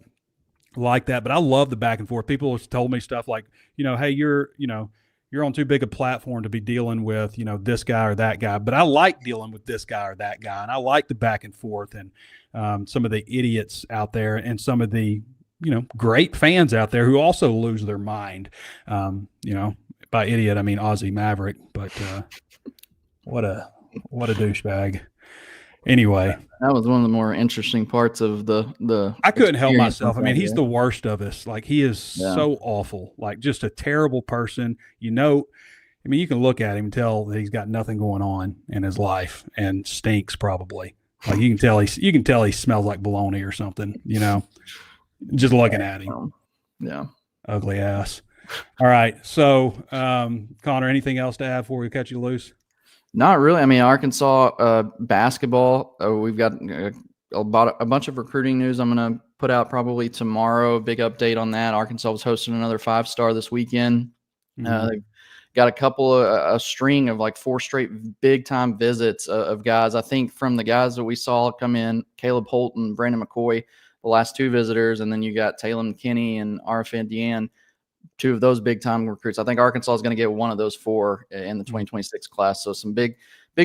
like that, but I love the back and forth. People have told me stuff like, hey, you're on too big a platform to be dealing with, this guy or that guy. But I like dealing with this guy or that guy. And I like the back and forth and some of the idiots out there and some of the, great fans out there who also lose their mind. By idiot, I mean Ozzie Maverick, but what a douchebag. Anyway, that was one of the more interesting parts of the I couldn't help myself. He's the worst of us. Like, he is so awful, like, just a terrible person. You can look at him and tell that he's got nothing going on in his life and stinks probably. Like, you can tell he smells like bologna or something, just looking at him. Yeah. Ugly ass. All right. So, Connor, anything else to add before we catch you loose? Not really. Arkansas basketball, we've got a bunch of recruiting news I'm going to put out probably tomorrow. Big update on that. Arkansas was hosting another 5-star this weekend. They've got a string of like 4 straight big time visits of guys. I think from the guys that we saw come in, Caleb Holt and Brandon McCoy, the last 2 visitors, and then you got Taylor McKinney and RFN Deanne, 2 of those big time recruits. I think Arkansas is going to get one of those 4 in the 2026 class. So some big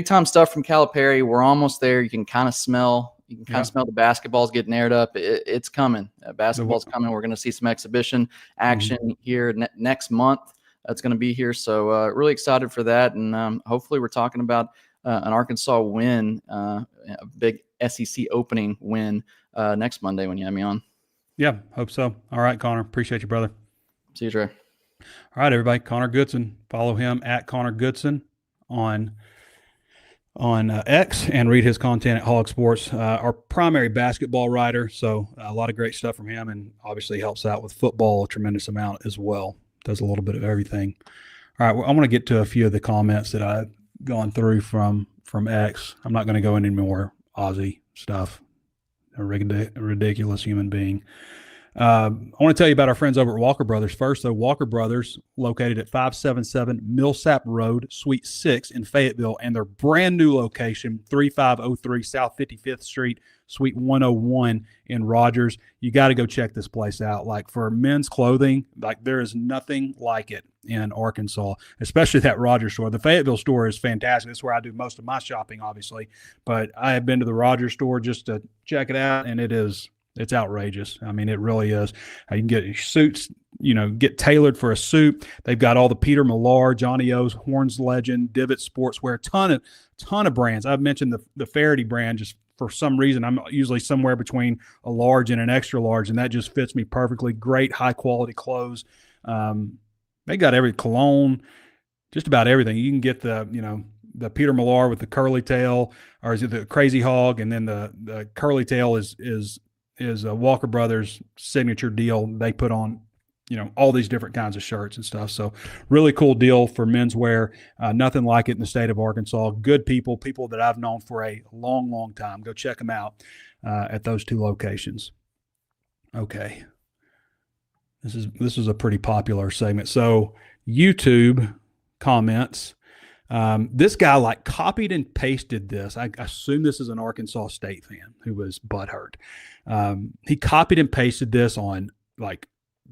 time stuff from Calipari. We're almost there. You can kind of smell. You can kind of smell the basketballs getting aired up. It's coming. Basketball's coming. We're going to see some exhibition action here next month. That's going to be here. So really excited for that. And hopefully we're talking about an Arkansas win, a big SEC opening win next Monday when you have me on. Yeah, hope so. All right, Connor. Appreciate you, brother. See you, Trey. All right, everybody. Connor Goodson. Follow him at Connor Goodson on X and read his content at HawgSports. Our primary basketball writer, so a lot of great stuff from him, and obviously helps out with football a tremendous amount as well. Does a little bit of everything. All right, well, I want to get to a few of the comments that I've gone through from X. I'm not going to go into any more Aussie stuff. A ridiculous human being. I want to tell you about our friends over at Walker Brothers first. So Walker Brothers, located at 577 Millsap Road, Suite 6 in Fayetteville, and their brand new location, 3503 South 55th Street, Suite 101 in Rogers. You got to go check this place out. Like, for men's clothing, like, there is nothing like it in Arkansas, especially that Rogers store. The Fayetteville store is fantastic. That's where I do most of my shopping, obviously. But I have been to the Rogers store just to check it out, and it's outrageous. I mean, it really is. You can get suits, get tailored for a suit. They've got all the Peter Millar, Johnny O's, Horns Legend, Divot Sportswear, ton of brands. I've mentioned the Faraday brand just for some reason. I'm usually somewhere between a large and an extra large, and that just fits me perfectly. Great high quality clothes. They got every cologne, just about everything. You can get the Peter Millar with the curly tail, or is it the Crazy Hog? And then the curly tail is a Walker Brothers signature deal. They put on, all these different kinds of shirts and stuff. So really cool deal for menswear. Nothing like it in the state of Arkansas. Good people that I've known for a long, long time. Go check them out at those 2 locations. Okay. This is a pretty popular segment. So YouTube comments. This guy copied and pasted this. I assume this is an Arkansas State fan who was butthurt. He copied and pasted this on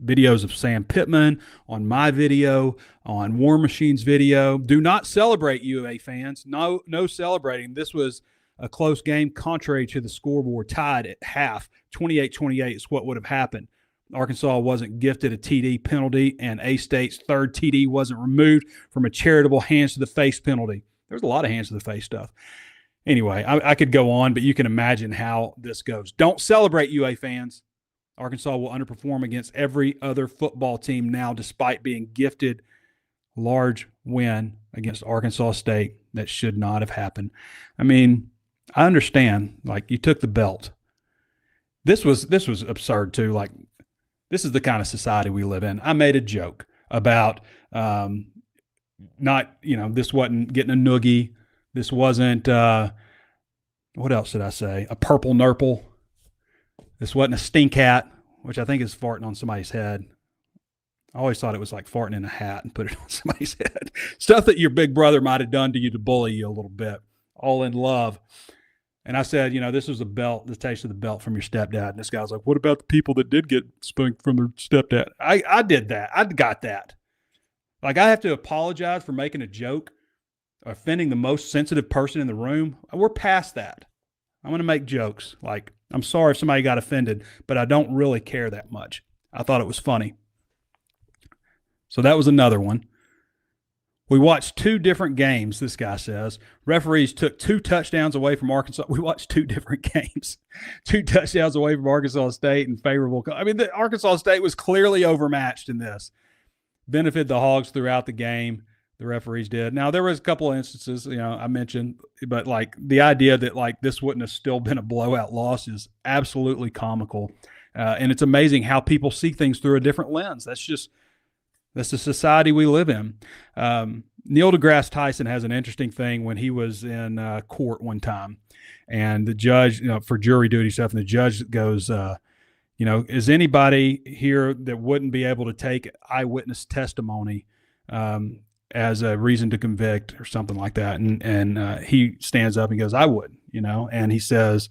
videos of Sam Pitman, on my video, on War Machine's video. Do not celebrate, UA fans. No celebrating. This was a close game, contrary to the scoreboard, tied at half. 28-28 is what would have happened. Arkansas wasn't gifted a TD penalty, and A-State's 3rd TD wasn't removed from a charitable hands-to-the-face penalty. There's a lot of hands-to-the-face stuff. Anyway, I could go on, but you can imagine how this goes. Don't celebrate, UA fans. Arkansas will underperform against every other football team now, despite being gifted large win against Arkansas State that should not have happened. I mean, I understand, you took the belt. This was absurd, too. This is the kind of society we live in. I made a joke about this wasn't getting a noogie. This wasn't, what else did I say? A purple nurple. This wasn't a stink hat, which I think is farting on somebody's head. I always thought it was like farting in a hat and put it on somebody's head. Stuff that your big brother might have done to you to bully you a little bit. All in love. And I said, this was the taste of the belt from your stepdad. And this guy was like, what about the people that did get spanked from their stepdad? I did that. I got that. I have to apologize for making a joke, offending the most sensitive person in the room. We're past that. I'm going to make jokes. I'm sorry if somebody got offended, but I don't really care that much. I thought it was funny. So that was another one. We watched 2 different games, this guy says. Referees took 2 touchdowns away from Arkansas. We watched 2 different games. 2 touchdowns away from Arkansas State and favorable. The Arkansas State was clearly overmatched in this. Benefited the Hogs throughout the game. The referees did. Now, there was a couple of instances, I mentioned, but the idea that this wouldn't have still been a blowout loss is absolutely comical. And it's amazing how people see things through a different lens. That's the society we live in. Neil deGrasse Tyson has an interesting thing when he was in court one time, and the judge, for jury duty stuff, and the judge goes, Is anybody here that wouldn't be able to take eyewitness testimony as a reason to convict or something like that? And he stands up and goes, I would, and he says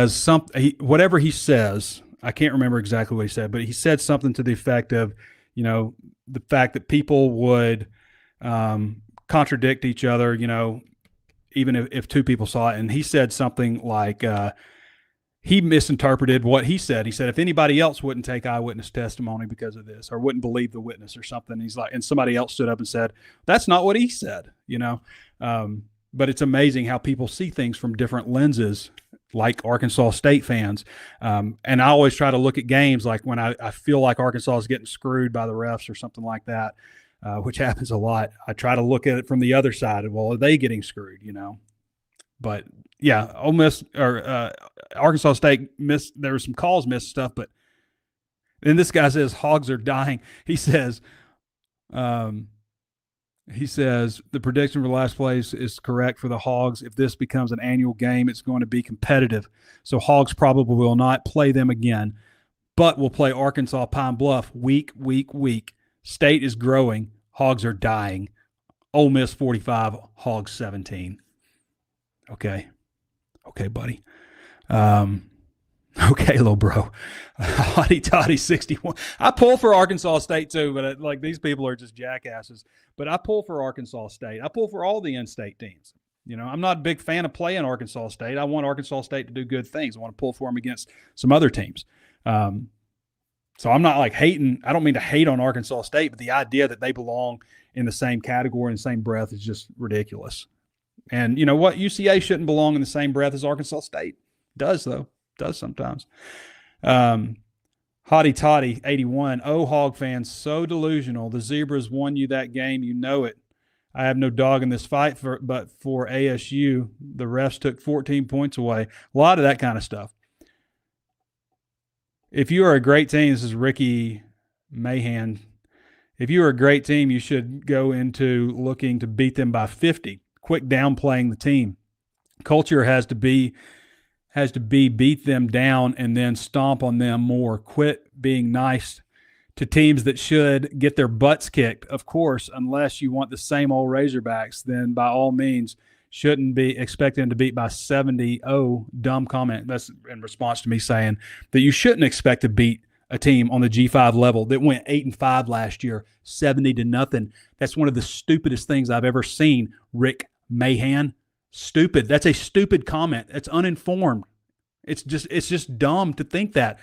something, whatever he says, I can't remember exactly what he said, but he said something to the effect of, the fact that people would contradict each other, even if two people saw it. And he said something like, he misinterpreted what he said. He said, if anybody else wouldn't take eyewitness testimony because of this, or wouldn't believe the witness or something, he's like, and somebody else stood up and said, that's not what he said, but it's amazing how people see things from different lenses, like Arkansas State fans. And I always try to look at games like when I feel like Arkansas is getting screwed by the refs or something like that, which happens a lot. I try to look at it from the other side of, well, are they getting screwed, But yeah, Ole Miss or Arkansas State missed. There were some calls missed stuff, but then this guy says Hogs are dying. He says, the prediction for last place is correct for the Hogs. If this becomes an annual game, it's going to be competitive. So Hogs probably will not play them again, but will play Arkansas Pine Bluff week. State is growing. Hogs are dying. Ole Miss 45, Hogs 17. Okay, buddy. Okay, little bro. Hotty Toddy 61. I pull for Arkansas State too, but these people are just jackasses. But I pull for Arkansas State. I pull for all the in-state teams. I'm not a big fan of playing Arkansas State. I want Arkansas State to do good things. I want to pull for them against some other teams. So I'm not hating. I don't mean to hate on Arkansas State, but the idea that they belong in the same category in the same breath is just ridiculous. And you know what? UCA shouldn't belong in the same breath as Arkansas State. Does, though. Does sometimes. Hotty Toddy 81. Oh, Hog fans, so delusional. The Zebras won you that game. You know it. I have no dog in this fight, but for ASU, the refs took 14 points away. A lot of that kind of stuff. If you are a great team, this is Ricky Mahan. If you are a great team, you should go into looking to beat them by 50. Quit downplaying the team. Culture has to be beat them down and then stomp on them more. Quit being nice to teams that should get their butts kicked. Of course, unless you want the same old Razorbacks, then by all means shouldn't be expecting to beat by 70. Oh, dumb comment. That's in response to me saying that you shouldn't expect to beat a team on the G5 level that went 8-5 last year, 70-0. That's one of the stupidest things I've ever seen, Rick Mahan. Stupid. That's a stupid comment. That's uninformed. It's just dumb to think that.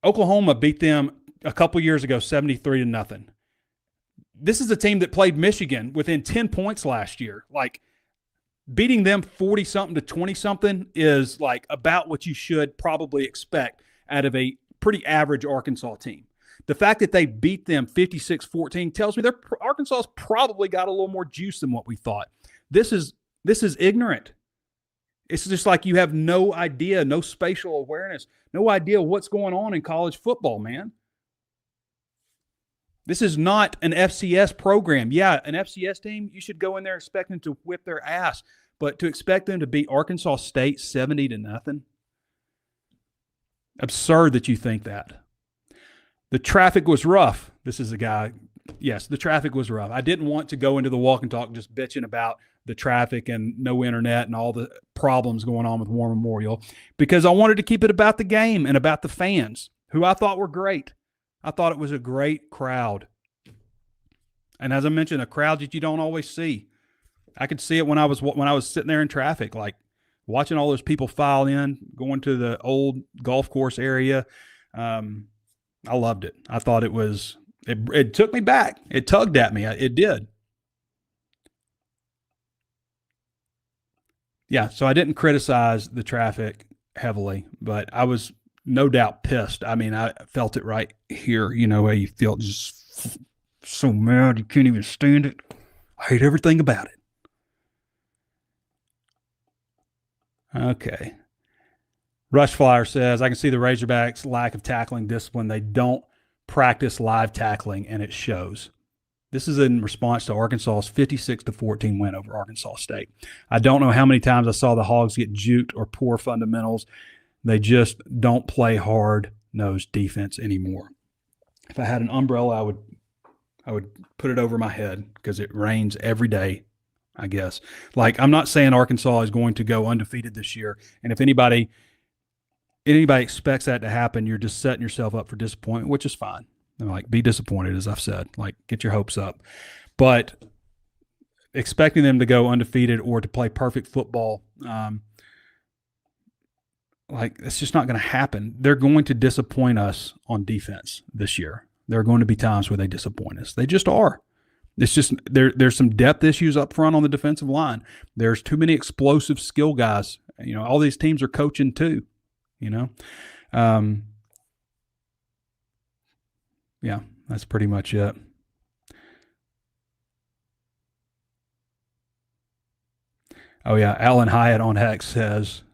Oklahoma beat them a couple years ago, 73-0. This is a team that played Michigan within 10 points last year. Beating them 40-something to 20-something is about what you should probably expect out of a pretty average Arkansas team. The fact that they beat them 56-14 tells me Arkansas's probably got a little more juice than what we thought. This is ignorant. It's just you have no idea, no spatial awareness, no idea what's going on in college football, man. This is not an FCS program. Yeah, an FCS team, you should go in there expecting to whip their ass, but to expect them to beat Arkansas State 70-0, absurd that you think that. The traffic was rough. This is a guy. Yes, the traffic was rough. I didn't want to go into the walk and talk just bitching about the traffic and no internet and all the problems going on with War Memorial, because I wanted to keep it about the game and about the fans, who I thought were great. I thought it was a great crowd. And as I mentioned, a crowd that you don't always see. I could see it when I was sitting there in traffic, watching all those people file in, going to the old golf course area. I loved it. I thought it took me back. It tugged at me. It did. Yeah, so I didn't criticize the traffic heavily, but I was no doubt pissed. I mean, I felt it right here, how you feel just so mad you can't even stand it. I hate everything about it. Okay. Rush Flyer says, I can see the Razorbacks' lack of tackling discipline. They don't practice live tackling, and it shows. This is in response to Arkansas's 56-14 win over Arkansas State. I don't know how many times I saw the Hogs get juked or poor fundamentals. They just don't play hard-nosed defense anymore. If I had an umbrella, I would put it over my head because it rains every day, I guess. Like, I'm not saying Arkansas is going to go undefeated this year, and if anybody expects that to happen, you're just setting yourself up for disappointment, which is fine. Like, be disappointed, as I've said. Like, get your hopes up. But expecting them to go undefeated or to play perfect football, it's just not going to happen. They're going to disappoint us on defense this year. There are going to be times where they disappoint us. They just are. It's just there's some depth issues up front on the defensive line. There's too many explosive skill guys. All these teams are coaching too, Yeah, that's pretty much it. Oh, yeah, Alan Hyatt on Hex says,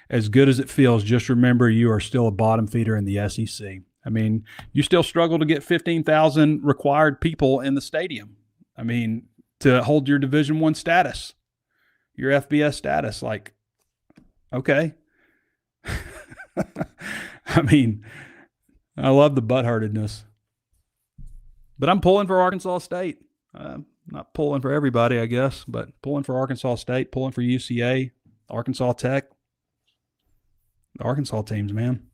as good as it feels, just remember you are still a bottom feeder in the SEC. I mean, you still struggle to get 15,000 required people in the stadium. I mean, to hold your Division I status, your FBS status. Like, okay. I mean, I love the butthurtedness. But I'm pulling for Arkansas State. Not pulling for everybody, I guess, but pulling for Arkansas State, pulling for UCA, Arkansas Tech. The Arkansas teams, man.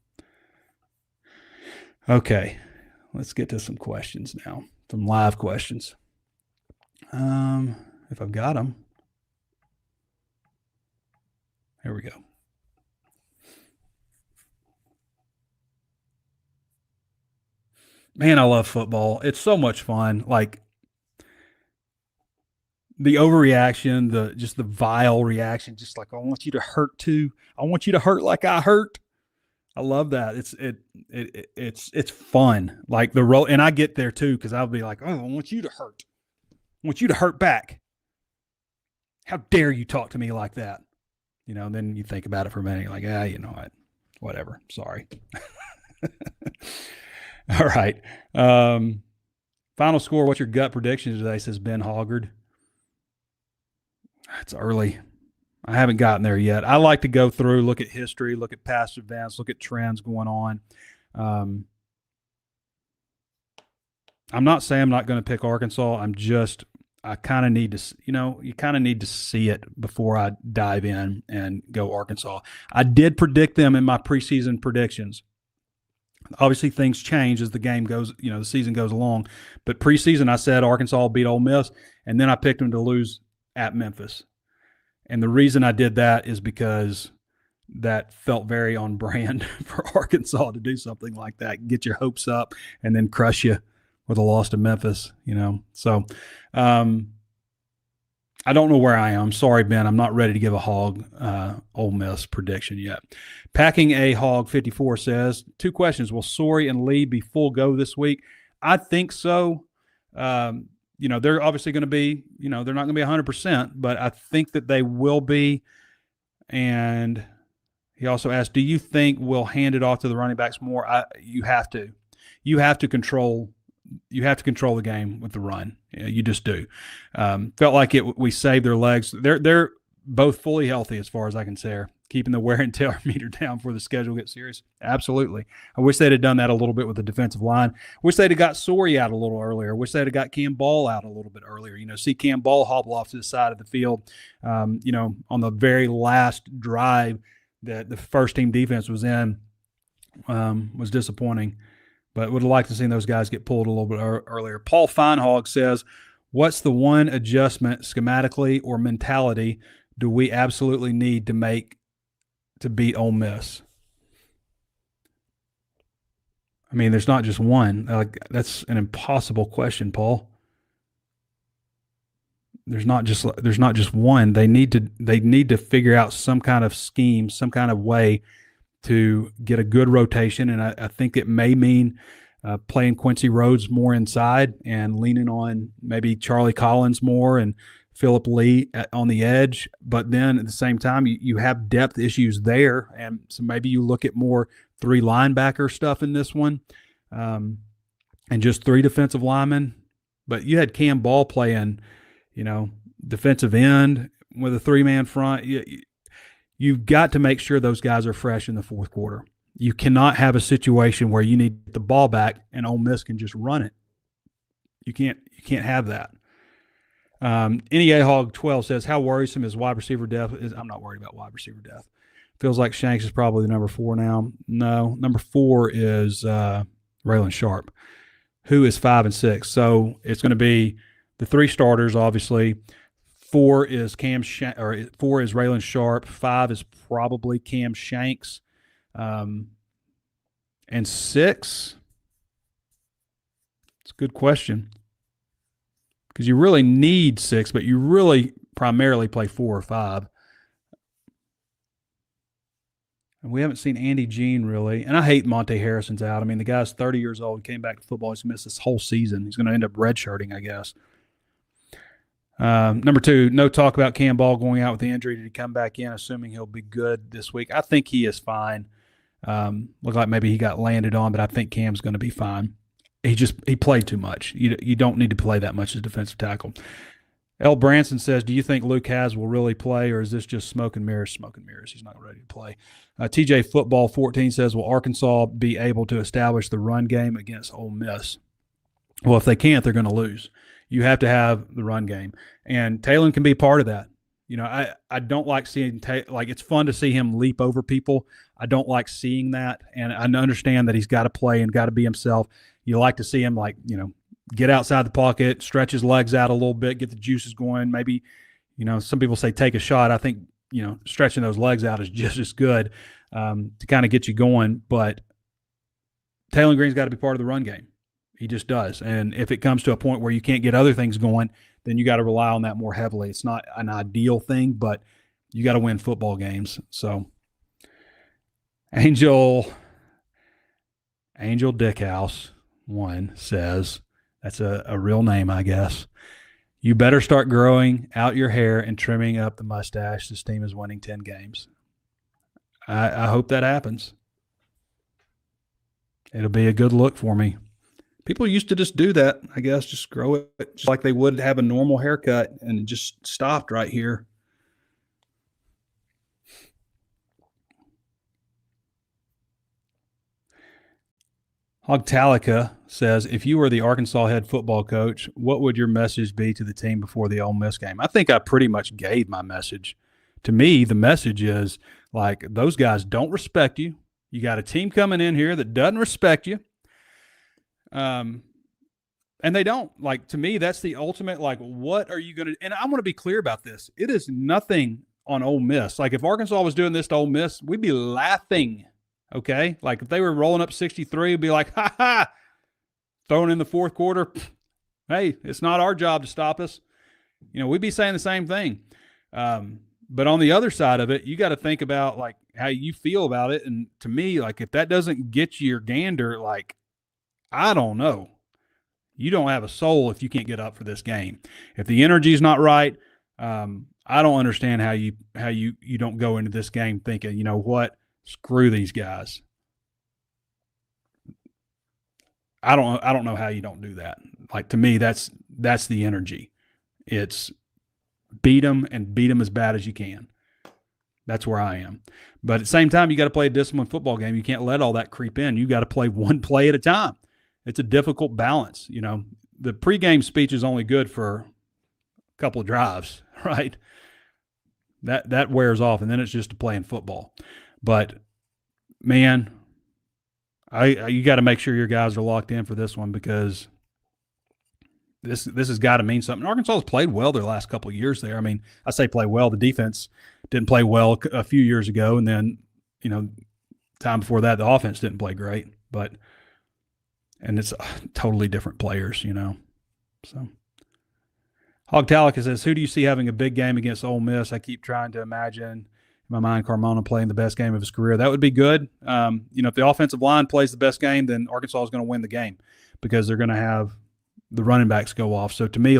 Okay, let's get to some questions now, some live questions. If I've got them. Here we go. Man, I love football. It's so much fun. Like, the overreaction, the vile reaction, just like, I want you to hurt too. I want you to hurt like I hurt. I love that. It's fun. Like the role, and I get there too because I'll be like, oh, I want you to hurt. I want you to hurt back. How dare you talk to me like that? And then you think about it for a minute. You're like, you know what? Whatever. Sorry. All right. Final score. What's your gut prediction today? Says Ben Hoggard. It's early. I haven't gotten there yet. I like to go through, look at history, look at past events, look at trends going on. I'm not saying I'm not going to pick Arkansas. I kind of need to, you kind of need to see it before I dive in and go Arkansas. I did predict them in my preseason predictions. Obviously, things change as the game goes, the season goes along. But preseason, I said Arkansas will beat Ole Miss, and then I picked them to lose at Memphis. And the reason I did that is because that felt very on brand for Arkansas to do something like that, get your hopes up, and then crush you with a loss to Memphis, So I don't know where I am. Sorry, Ben. I'm not ready to give a Hog Ole Miss prediction yet. Packing a Hog 54 says, 2 questions. Will Sorey and Lee be full go this week? I think so. They're obviously going to be, they're not going to be 100%, but I think that they will be. And he also asked, do you think we'll hand it off to the running backs more? You have to. You have to control the game with the run. You just do. Felt like we saved their legs. They're both fully healthy as far as I can say. Keeping the wear and tear meter down before the schedule gets serious. Absolutely. I wish they'd have done that a little bit with the defensive line. Wish they'd have got Sorey out a little earlier. Wish they'd have got Cam Ball out a little bit earlier. See Cam Ball hobble off to the side of the field, on the very last drive that the first team defense was in, was disappointing. But would have liked to see those guys get pulled a little bit earlier. Paul Feinhog says, what's the one adjustment schematically or mentality do we absolutely need to make to beat Ole Miss? I mean, there's not just one. That's an impossible question, Paul. There's not just one. They need to figure out some kind of scheme, some kind of way to get a good rotation, and I think it may mean playing Quincy Rhodes more inside and leaning on maybe Charlie Collins more and Phillip Lee on the edge. But then at the same time, you have depth issues there, and so maybe you look at more 3 linebacker stuff in this one, and just 3 defensive linemen. But you had Cam Ball playing, defensive end with a 3-man front. You've got to make sure those guys are fresh in the fourth quarter. You cannot have a situation where you need the ball back and Ole Miss can just run it. You can't have that. NEA Hog 12 says, how worrisome is wide receiver depth? I'm not worried about wide receiver depth. Feels like Shanks is probably the number 4 now. No, number 4 is Raylan Sharp, who is 5 and 6. So it's going to be the 3 starters, obviously. 4 is 4 is Raylan Sharp. 5 is probably Cam Shanks. And 6, it's a good question. Because you really need 6, but you really primarily play 4 or 5. And we haven't seen Andy Jean really. And I hate Monte Harrison's out. I mean, the guy's 30 years old, came back to football. He's missed this whole season. He's going to end up redshirting, I guess. Number 2, no talk about Cam Ball going out with the injury. Did he come back in, assuming he'll be good this week? I think he is fine. Look like maybe he got landed on, but I think Cam's going to be fine. He played too much. You don't need to play that much as defensive tackle. L. Branson says, do you think Luke Has will really play, or is this just smoke and mirrors? Smoke and mirrors. He's not ready to play. TJ Football 14 says, will Arkansas be able to establish the run game against Ole Miss? Well, if they can't, they're going to lose. You have to have the run game. And Talon can be part of that. I don't like seeing it's fun to see him leap over people. I don't like seeing that. And I understand that he's got to play and got to be himself. You like to see him get outside the pocket, stretch his legs out a little bit, get the juices going. Maybe, some people say take a shot. I think, stretching those legs out is just as good to kind of get you going. But Taylor Green's got to be part of the run game. He just does. And if it comes to a point where you can't get other things going, then you got to rely on that more heavily. It's not an ideal thing, but you got to win football games. So Angel Dickhouse 1 says, that's a real name, I guess. You better start growing out your hair and trimming up the mustache. This team is winning 10 games. I hope that happens. It'll be a good look for me. People used to just do that, I guess, just grow it just like they would have a normal haircut, and it just stopped right here. Hogtalica says, if you were the Arkansas head football coach, what would your message be to the team before the Ole Miss game? I think I pretty much gave my message. To me, the message is, those guys don't respect you. You got a team coming in here that doesn't respect you. And they don't. To me, that's the ultimate, what are you going to – and I want to be clear about this. It is nothing on Ole Miss. If Arkansas was doing this to Ole Miss, we'd be laughing. Okay? If they were rolling up 63, it'd be like, ha, throwing in the fourth quarter. Hey, it's not our job to stop us. We'd be saying the same thing. But on the other side of it, you got to think about, how you feel about it. And to me, if that doesn't get you your gander, I don't know. You don't have a soul if you can't get up for this game. If the energy's not right, I don't understand how you don't go into this game thinking, you know what? Screw these guys. I don't know how you don't do that. To me, that's the energy. It's beat them and beat them as bad as you can. That's where I am. But at the same time, you got to play a disciplined football game. You can't let all that creep in. You got to play one play at a time. It's a difficult balance. The pregame speech is only good for a couple of drives, right? That wears off, and then it's just playing football. But, man, you got to make sure your guys are locked in for this one, because this has got to mean something. Arkansas has played well their last couple of years there. I mean, I say play well. The defense didn't play well a few years ago, and then, time before that, the offense didn't play great. And it's totally different players, So, Hogtalica says, who do you see having a big game against Ole Miss? I keep trying to imagine in my mind Carmona playing the best game of his career. That would be good. If the offensive line plays the best game, then Arkansas is going to win the game, because they're going to have the running backs go off. So to me,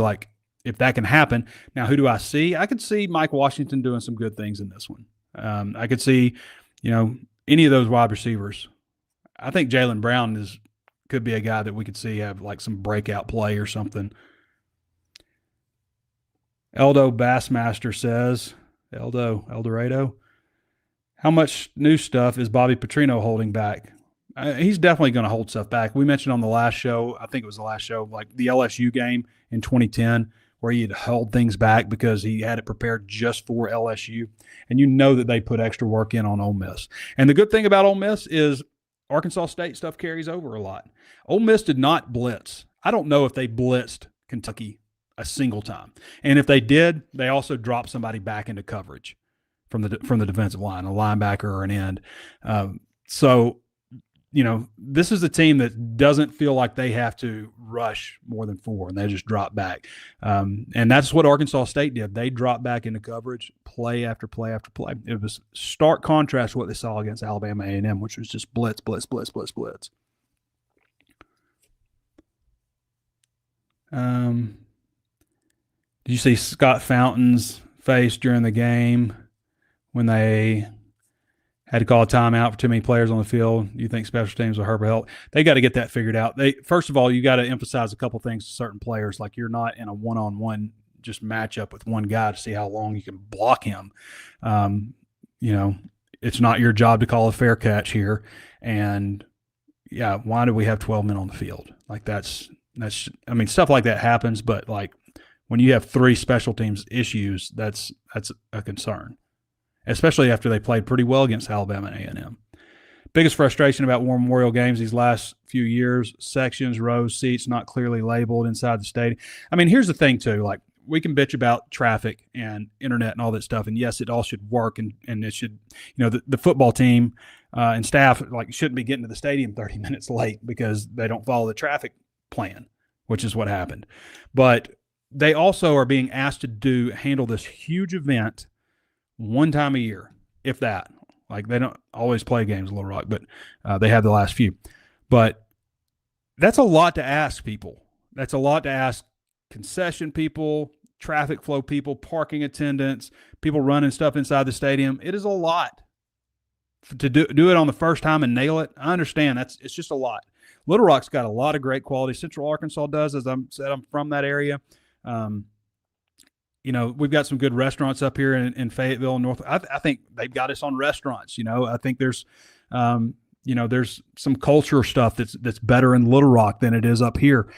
if that can happen, now who do I see? I could see Mike Washington doing some good things in this one. I could see, any of those wide receivers. I think Jaylen Brown could be a guy that we could see have some breakout play or something. Eldo Bassmaster says, El Dorado, how much new stuff is Bobby Petrino holding back? He's definitely going to hold stuff back. We mentioned on the last show, I think it was the last show, like the LSU game in 2010, where he had held things back because he had it prepared just for LSU. And you know that they put extra work in on Ole Miss. And the good thing about Ole Miss is Arkansas State stuff carries over a lot. Ole Miss did not blitz. I don't know if they blitzed Kentucky a single time. And if they did, they also dropped somebody back into coverage from the defensive line, a linebacker or an end. So, this is a team that doesn't feel like they have to rush more than 4, and they just drop back. And that's what Arkansas State did. They dropped back into coverage, play after play after play. It was stark contrast to what they saw against Alabama A&M, which was just blitz, blitz, blitz, blitz, blitz. Did you see Scott Fountain's face during the game when they had to call a timeout for too many players on the field? You think special teams will hurt or help? They got to get that figured out. First of all, you got to emphasize a couple things to certain players. Like, you're not in a one-on-one just matchup with one guy to see how long you can block him. It's not your job to call a fair catch here. And yeah, why do we have 12 men on the field? Like, that's stuff like that happens, but like when you have 3 special teams issues, that's a concern, especially after they played pretty well against Alabama and A&M. Biggest frustration about War Memorial games these last few years: sections, rows, seats not clearly labeled inside the stadium. I mean, here's the thing too, like, we can bitch about traffic and internet and all that stuff, and yes, it all should work, and it should, the football team and staff shouldn't be getting to the stadium 30 minutes late because they don't follow the traffic plan, which is what happened. But they also are being asked to handle this huge event one time a year, if that. Like, they don't always play games in Little Rock, but they have the last few. But that's a lot to ask people. That's a lot to ask concession people, traffic flow people, parking attendants, people running stuff inside the stadium. It is a lot to do it on the first time and nail it. I understand it's just a lot. Little Rock's got a lot of great quality. Central Arkansas does, as I'm from that area. We've got some good restaurants up here in Fayetteville, North. I think they've got us on restaurants. I think there's some culture stuff that's better in Little Rock than it is up here.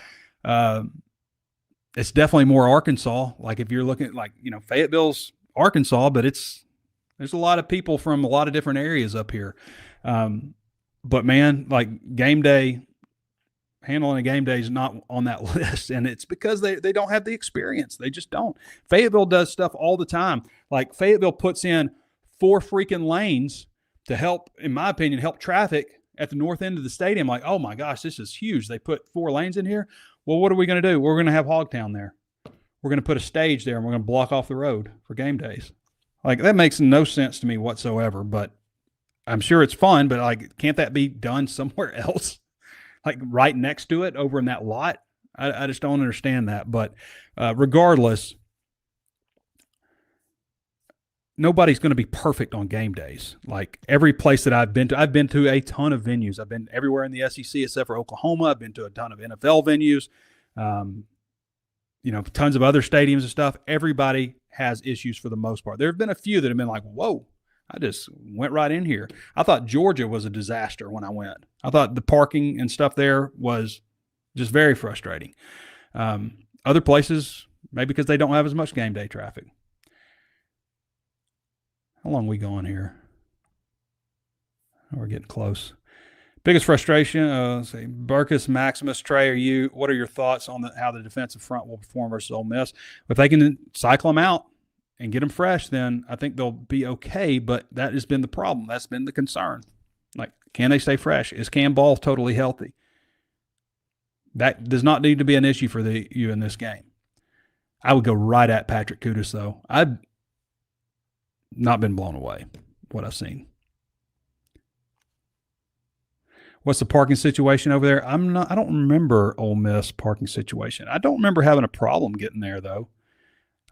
It's definitely more Arkansas. Like, if you're looking at, Fayetteville's Arkansas, but there's a lot of people from a lot of different areas up here. But man, like, game day, handling a game day is not on that list, and it's because they don't have the experience. They just don't. Fayetteville does stuff all the time. Like, Fayetteville puts in 4 freaking lanes to help, in my opinion, help traffic at the north end of the stadium. Like, oh my gosh, this is huge. They put 4 lanes in here. Well, what are we going to do? We're going to have Hogtown there. We're going to put a stage there, and we're going to block off the road for game days. Like, that makes no sense to me whatsoever, but I'm sure it's fun. But like, can't that be done somewhere else? Like, right next to it over in that lot? I just don't understand that. But regardless, nobody's going to be perfect on game days. Like, every place that I've been to a ton of venues. I've been everywhere in the SEC except for Oklahoma. I've been to a ton of NFL venues, tons of other stadiums and stuff. Everybody has issues for the most part. There have been a few that have been like, whoa, I just went right in here. I thought Georgia was a disaster when I went. I thought the parking and stuff there was just very frustrating. Other places, maybe because they don't have as much game day traffic. How long are we going here? Oh, we're getting close. Biggest frustration, let's see, Burkus, Maximus, Trey, what are your thoughts on how the defensive front will perform versus Ole Miss? If they can cycle them out and get them fresh, then I think they'll be okay, but that has been the problem. That's been the concern. Like, can they stay fresh? Is Cam Ball totally healthy? That does not need to be an issue for you in this game. I would go right at Patrick Kutas, though. I've not been blown away what I've seen. What's the parking situation over there? I don't remember Ole Miss parking situation. I don't remember having a problem getting there, though.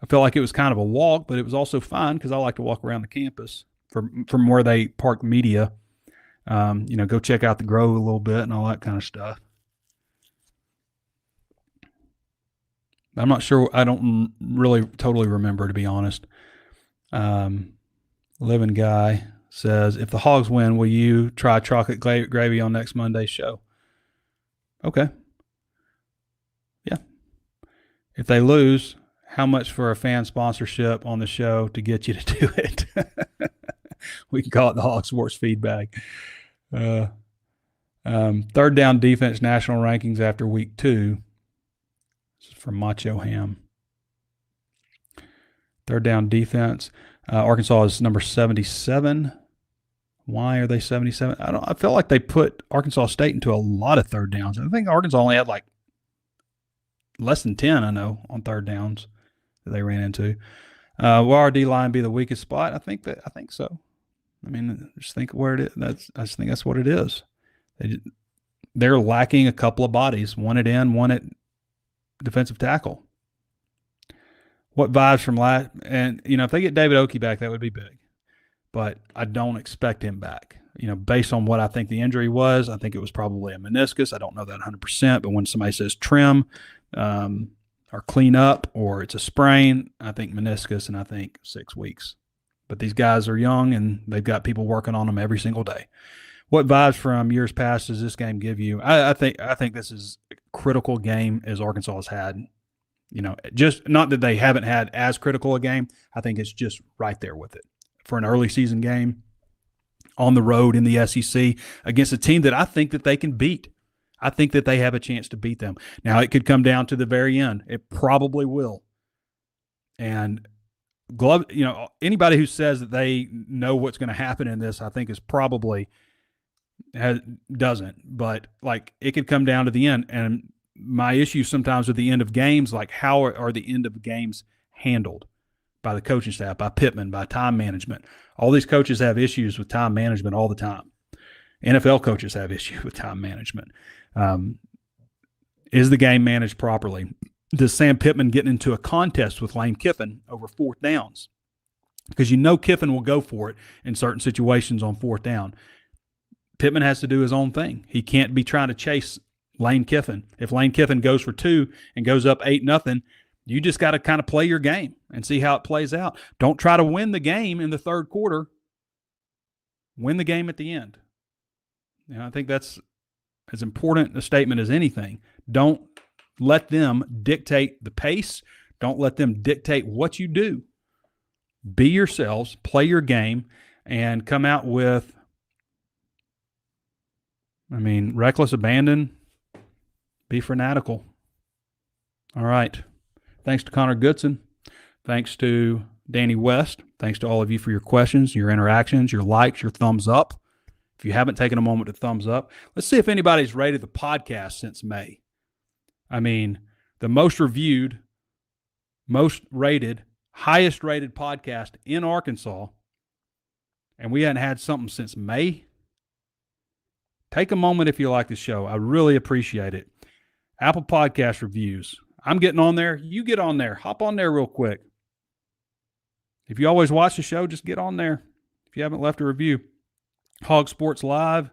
I feel like it was kind of a walk, but it was also fine because I like to walk around the campus from where they park media. Go check out the Grove a little bit and all that kind of stuff. I'm not sure. I don't really totally remember, to be honest. Living Guy says, if the Hogs win, will you try chocolate gravy on next Monday's show? Okay. Yeah. If they lose, how much for a fan sponsorship on the show to get you to do it? We can call it the HawgSports feedback. Third down defense national rankings after week 2. This is from Macho Ham. Third down defense. Arkansas is number 77. Why are they 77? I feel like they put Arkansas State into a lot of third downs. I think Arkansas only had like less than 10, I know, on third downs that they ran into. Will our D-line be the weakest spot? I think so. I mean, just think where it is. I just think that's what it is. They're lacking a couple of bodies, one at end, one at defensive tackle. What vibes from last? And, if they get David Oki back, that would be big. But I don't expect him back. Based on what I think the injury was, I think it was probably a meniscus. I don't know that 100%, but when somebody says trim or clean up or it's a sprain, I think meniscus and I think 6 weeks. But these guys are young and they've got people working on them every single day. What vibes from years past does this game give you? I think this is a critical game as Arkansas has had. Just not that they haven't had as critical a game. I think it's just right there with it for an early season game on the road in the SEC against a team that I think that they can beat. I think that they have a chance to beat them. Now, it could come down to the very end. It probably will. And anybody who says that they know what's going to happen in this, I think is probably doesn't. But it could come down to the end. And my issue sometimes with the end of games, how are the end of games handled by the coaching staff, by Pitman, by time management? All these coaches have issues with time management all the time. NFL coaches have issues with time management. Is the game managed properly? Does Sam Pittman get into a contest with Lane Kiffin over fourth downs? Because Kiffin will go for it in certain situations on fourth down. Pittman has to do his own thing. He can't be trying to chase Lane Kiffin. If Lane Kiffin goes for 2 and goes up 8-0, you just got to kind of play your game and see how it plays out. Don't try to win the game in the third quarter. Win the game at the end. I think that's as important a statement as anything. Don't let them dictate the pace. Don't let them dictate what you do. Be yourselves, play your game, and come out with, reckless abandon. Be fanatical. All right. Thanks to Connor Goodson. Thanks to Danny West. Thanks to all of you for your questions, your interactions, your likes, your thumbs up. If you haven't taken a moment to thumbs up, let's see if anybody's rated the podcast since May. The most reviewed, most rated, highest rated podcast in Arkansas, and we hadn't had something since May. Take a moment if you like the show. I really appreciate it. Apple Podcast reviews. I'm getting on there. You get on there. Hop on there real quick. If you always watch the show, just get on there. If you haven't left a review. HawgSports Live.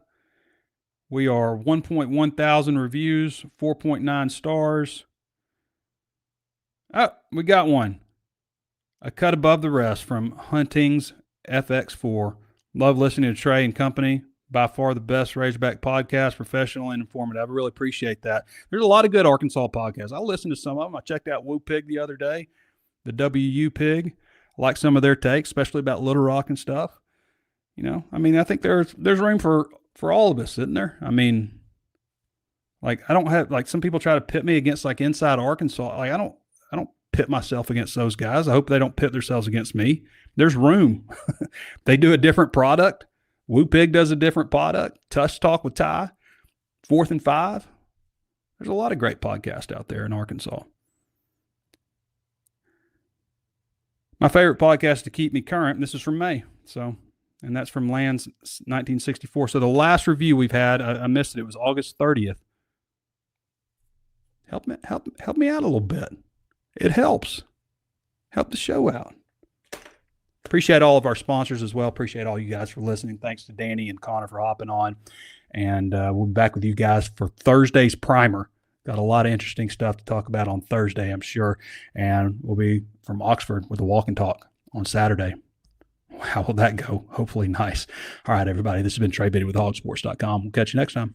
We are 1.1 thousand reviews, 4.9 stars. Oh, we got one. A cut above the rest from Hunting's FX4. Love listening to Trey and company. By far the best Razorback podcast, professional and informative. I really appreciate that. There's a lot of good Arkansas podcasts. I listened to some of them. I checked out Woo Pig the other day, the WU Pig. I like some of their takes, especially about Little Rock and stuff. I think there's room for all of us, isn't there? I don't have, some people try to pit me against Inside Arkansas. I don't pit myself against those guys. I hope they don't pit themselves against me. There's room. They do a different product. Woo Pig does a different product. Touch Talk with Ty. 4th and 5. There's a lot of great podcasts out there in Arkansas. My favorite podcast to keep me current, and this is from May. And that's from Land's 1964. So the last review we've had, I missed it. It was August 30th. Help me out a little bit. It helps. Help the show out. Appreciate all of our sponsors as well. Appreciate all you guys for listening. Thanks to Danny and Connor for hopping on. And we'll be back with you guys for Thursday's primer. Got a lot of interesting stuff to talk about on Thursday, I'm sure. And we'll be from Oxford with a walk and talk on Saturday. How will that go? Hopefully nice. All right, everybody. This has been Trey Biddy with HawgSports.com. We'll catch you next time.